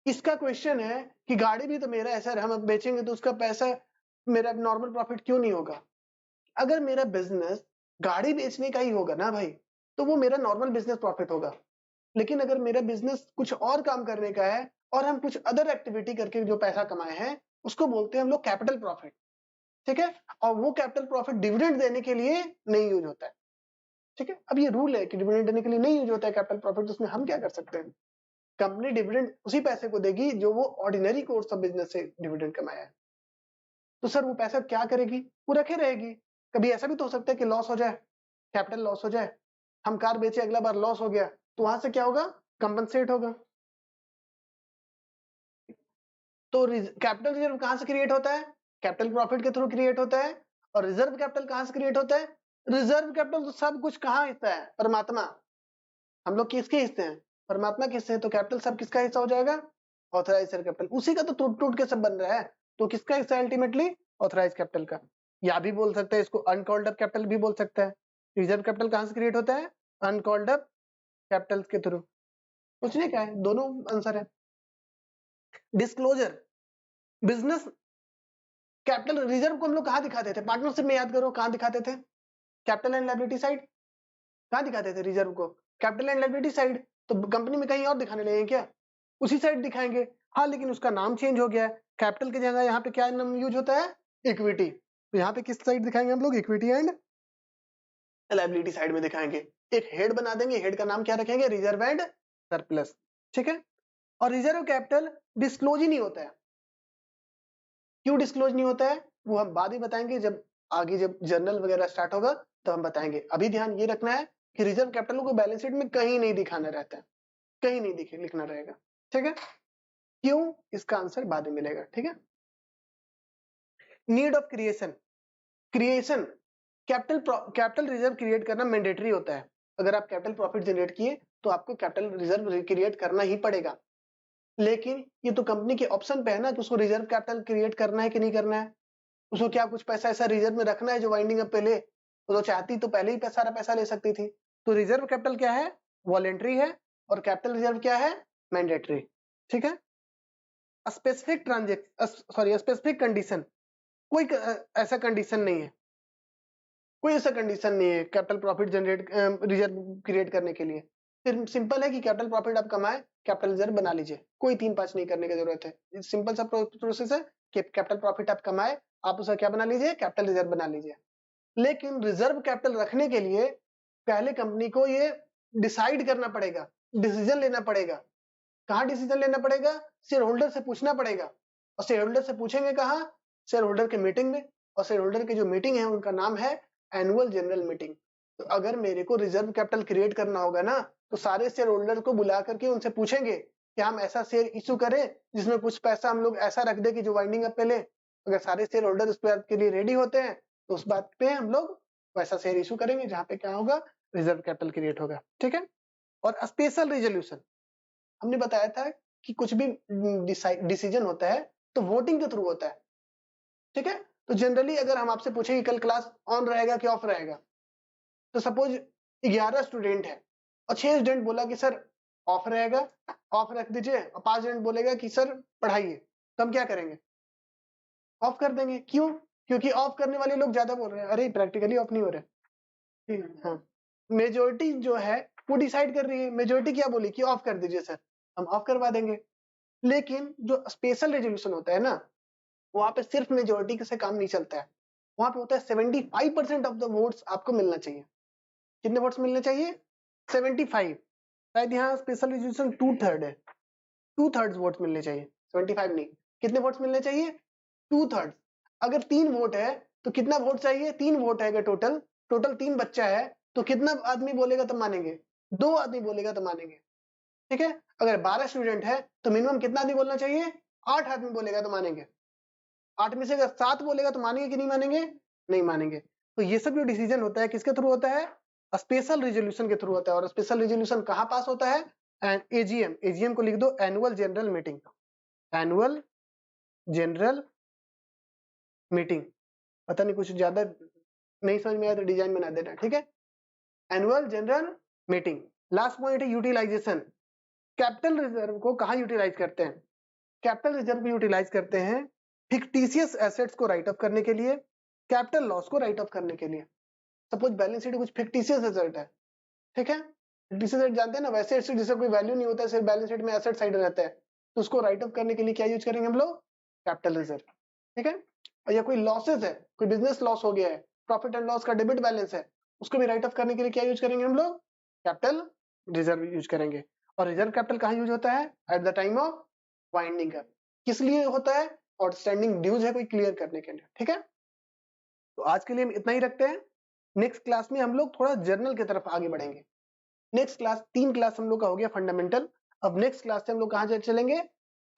इसका क्वेश्चन है कि गाड़ी भी तो मेरा है सर, हम अब बेचेंगे तो उसका पैसा मेरा नॉर्मल प्रॉफिट क्यों नहीं होगा? अगर मेरा बिजनेस गाड़ी बेचने का ही होगा ना भाई, तो वो मेरा नॉर्मल बिजनेस प्रॉफिट होगा। लेकिन अगर मेरा बिजनेस कुछ और काम करने का है और हम कुछ अदर एक्टिविटी करके जो पैसा कमाए हैं, उसको बोलते हैं हम लोग कैपिटल प्रॉफिट। ठीक है, और वो कैपिटल प्रॉफिट डिविडेंड देने के लिए नहीं यूज होता है। ठीक है, अब ये रूल है कि डिविडेंड देने के लिए नहीं यूज होता है कैपिटल प्रॉफिट, तो उसमें हम क्या कर सकते हैं? कंपनी डिविडेंड उसी पैसे को देगी जो वो ऑर्डिनरी कोर्स ऑफ बिजनेस से डिविडेंड कमाया है। तो सर वो पैसा क्या करेगी? वो रखे रहेगी। कभी ऐसा भी तो हो सकता है कि लॉस हो जाए, कैपिटल लॉस हो जाए, हम कार बेचे, अगला बार लॉस हो गया, तो वहां से क्या होगा? कंपनसेट होगा। तो कैपिटल रिजर्व कहां से क्रिएट होता है? कैपिटल प्रॉफिट के थ्रू क्रिएट होता है। और रिजर्व कैपिटल कहां से क्रिएट होता है? रिजर्व कैपिटल तो सब कुछ कहां हिस्सा है? परमात्मा। हम लोग किसके हिस्से हैं? परमात्मा के हिस्से हैं। तो कैपिटल सब किसका हिस्सा हो जाएगा? Authorise share capital. उसी का तो टूट टूट के सब बन रहा है, तो किसका हिस्सा है अल्टीमेटली? ऑथराइज कैपिटल का। या भी बोल सकते हैं इसको अनकॉल्ड अप कैपिटल भी बोल सकता है। रिजर्व कैपिटल कहां से क्रिएट होता है? अनकॉल्ड अप कैपिटल के थ्रू। पूछने क्या है, दोनों आंसर है। डिस्क्लोजर, बिजनेस कैपिटल रिजर्व को हम लोग कहां दिखाते थे? पार्टनरशिप में याद करो, कहां दिखाते थे? Capital and liability side. कहां दिखाते थे रिजर्व को? Capital and liability side. तो कंपनी में कहीं और दिखाने लगे क्या? उसी साइड दिखाएंगे। हाँ, लेकिन उसका नाम चेंज हो गया है। कैपिटल की जगह यहाँ पे क्या नाम यूज होता है? इक्विटी। तो यहाँ पे किस साइड दिखाएंगे हम लोग? इक्विटी एंड लायबिलिटी साइड में दिखाएंगे। एक हेड बना देंगे, हेड का नाम क्या रखेंगे? Reserve and surplus. ठीक है, और रिजर्व कैपिटल डिस्क्लोज ही नहीं होता है। क्यों डिस्क्लोज नहीं होता है वो हम बाद ही बताएंगे, जब आगे जब जर्नल वगैरह स्टार्ट होगा तो हम बताएंगे। अभी ध्यान ये रखना है कि रिजर्व कैपिटल को बैलेंस शीट में कहीं नहीं दिखाना रहता है, कहीं नहीं दिखे लिखना रहेगा। ठीक है, क्यों? इसका आंसर बाद में मिलेगा। ठीक है, need of creation, creation capital reserve create करना मैंडेटरी होता है। अगर आप कैपिटल प्रॉफिट जनरेट किए तो आपको कैपिटल रिजर्व क्रिएट करना ही पड़ेगा। लेकिन ये तो कंपनी के ऑप्शन पे है ना कि उसको रिजर्व कैपिटल क्रिएट करना है कि नहीं करना है। उसको क्या कुछ पैसा ऐसा रिजर्व में रखना है जो वाइंडिंग अप पे ले? तो चाहती तो पहले ही सारा पैसा ले सकती थी। तो रिजर्व कैपिटल क्या है? वॉलेंट्री है। और कैपिटल रिजर्व क्या है? मैंडेटरी। ठीक है, स्पेसिफिक स्पेसिफिक कंडीशन, कोई ऐसा कंडीशन नहीं है, कोई ऐसा कंडीशन नहीं है capital profit generate reserve create करने के लिए। सिर्फ सिंपल है कि कैपिटल प्रॉफिट आप कमाए, कैपिटल रिजर्व बना लीजिए, कोई 3-5 नहीं करने की जरूरत है। सिंपल सा प्रोसेस है कि कैपिटल प्रॉफिट आप कमाए, आप उसका क्या बना लीजिए? कैपिटल रिजर्व बना लीजिए। लेकिन रिजर्व कैपिटल रखने के लिए पहले कंपनी को ये डिसाइड करना पड़ेगा, डिसीजन लेना पड़ेगा। कहाँ डिसीजन लेना पड़ेगा? शेयर होल्डर से पूछना पड़ेगा। और शेयर होल्डर से पूछेंगे कहाँ? शेयर होल्डर के मीटिंग में। और शेयर होल्डर की जो मीटिंग है उनका नाम है एनुअल जनरल मीटिंग। तो अगर मेरे को रिजर्व कैपिटल क्रिएट करना होगा ना, तो सारे शेयर होल्डर को बुला करके उनसे पूछेंगे कि हम ऐसा शेयर इशू करें जिसमें कुछ पैसा हम लोग ऐसा रख दे कि जो वाइंडिंग अप पे ले। अगर सारे शेयर होल्डर उस बात के लिए रेडी होते हैं तो उस बात पे हम लोग वैसा शेयर इशू करेंगे जहां पे क्या होगा? रिजर्व कैपिटल क्रिएट होगा। ठीक है, और स्पेशल रेजोल्यूशन, हमने बताया था कि कुछ भी डिसीजन होता है तो वोटिंग के थ्रू होता है। ठीक है, तो जनरली अगर हम आपसे पूछे कि कल क्लास ऑन रहेगा कि ऑफ रहेगा, तो सपोज 11 स्टूडेंट है और 6 स्टूडेंट बोला कि सर ऑफ रहेगा, ऑफ रख दीजिए, और 5 स्टूडेंट बोलेगा कि सर पढ़ाइए, तो हम क्या करेंगे? ऑफ कर देंगे। क्यों? क्योंकि ऑफ करने वाले लोग ज्यादा बोल रहे हैं, अरे प्रैक्टिकली ऑफ नहीं हो रहा है। हाँ, मेजोरिटी जो है वो डिसाइड कर रही है। मेजोरिटी क्या बोली कि ऑफ कर दीजिए सर, हम ऑफ करवा देंगे। लेकिन जो स्पेशल रेजोल्यूशन होता है ना, वहां पे सिर्फ मेजोरिटी से काम नहीं चलता है। वहां पे होता है 75% ऑफ द वोट्स आपको मिलना चाहिए। कितने वोट्स मिलने चाहिए? 75। शायद यहाँ स्पेशल रेजोल्यूशन 2/3 है, 2/3 वोट मिलने चाहिए, 75 नहीं। कितने वोट्स मिलने चाहिए? 2/3। अगर 3 वोट है तो कितना वोट चाहिए? 3 वोट है। अगर टोटल 3 बच्चा है तो कितना आदमी बोलेगा तब मानेंगे? 2 आदमी बोलेगा तब मानेंगे। ठीक है, अगर 12 स्टूडेंट है तो मिनिमम कितना आदमी बोलना चाहिए? 8 आदमी बोलेगा तो मानेंगे। 8 में से अगर 7 बोलेगा तो मानेंगे कि नहीं मानेंगे? नहीं मानेंगे। तो ये सब जो डिसीजन होता है किसके थ्रू होता है? स्पेशल रेजोल्यूशन के थ्रू होता है। और स्पेशल रेजोल्यूशन कहाँ पास होता है? एजीएम। एजीएम को लिख दो annual general meeting. Annual general meeting, पता नहीं कुछ ज्यादा नहीं समझ में आया तो डिजाइन बना देना, ठीक है। Annual general meeting. Last point है यूटिलाइजेशन। कैपिटल रिजर्व को कहाँ यूटिलाइज करते हैं? कैपिटल रिजर्व को यूटिलाइज करते हैं फिक्टिशियस एसेट्स को राइट ऑफ करने के लिए, कैपिटल लॉस को राइट ऑफ करने के लिए। सपोज बैलेंस शीट कुछ फिक्टिशियस एसेट है, ठीक है, फिक्टिशियस एसेट जानते हैं ना, वैसे एसेट जिसका कोई वैल्यू नहीं होता है, सिर्फ बैलेंस शीट में एसेट साइड रहता है, तो उसको राइट ऑफ करने के लिए क्या यूज करेंगे हम लोग? कैपिटल रिजर्व, ठीक है। और या कोई लॉसेस है, कोई बिजनेस लॉस हो गया है, प्रॉफिट एंड लॉस का डेबिट बैलेंस है, उसको भी राइट ऑफ करने के लिए क्या यूज करेंगे हम लोग? कैपिटल रिजर्व यूज करेंगे। और रिजर्व कैपिटल कहाँ यूज होता है? Eight the time of winding up. किस लिए होता है? आउटस्टैंडिंग ड्यूज है कोई क्लियर करने के लिए, ठीक है। तो आज के लिए हम इतना ही रखते हैं। नेक्स्ट क्लास में हम लोग थोड़ा जर्नल की तरफ आगे बढ़ेंगे। नेक्स्ट क्लास 3 क्लास हम लोग का हो गया फंडामेंटल। अब नेक्स्ट क्लास से हम लोग कहाँ चलेंगे?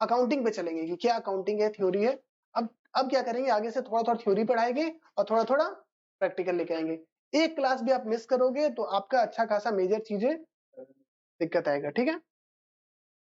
अकाउंटिंग पे चलेंगे कि क्या अकाउंटिंग है, थ्योरी है। अब क्या करेंगे, आगे से थोड़ा थोड़ा थ्योरी पढ़ाएंगे और थोड़ा थोड़ा प्रैक्टिकल लेके आएंगे। एक क्लास भी आप मिस करोगे तो आपका अच्छा खासा मेजर चीजें दिक्कत आएगा, ठीक है।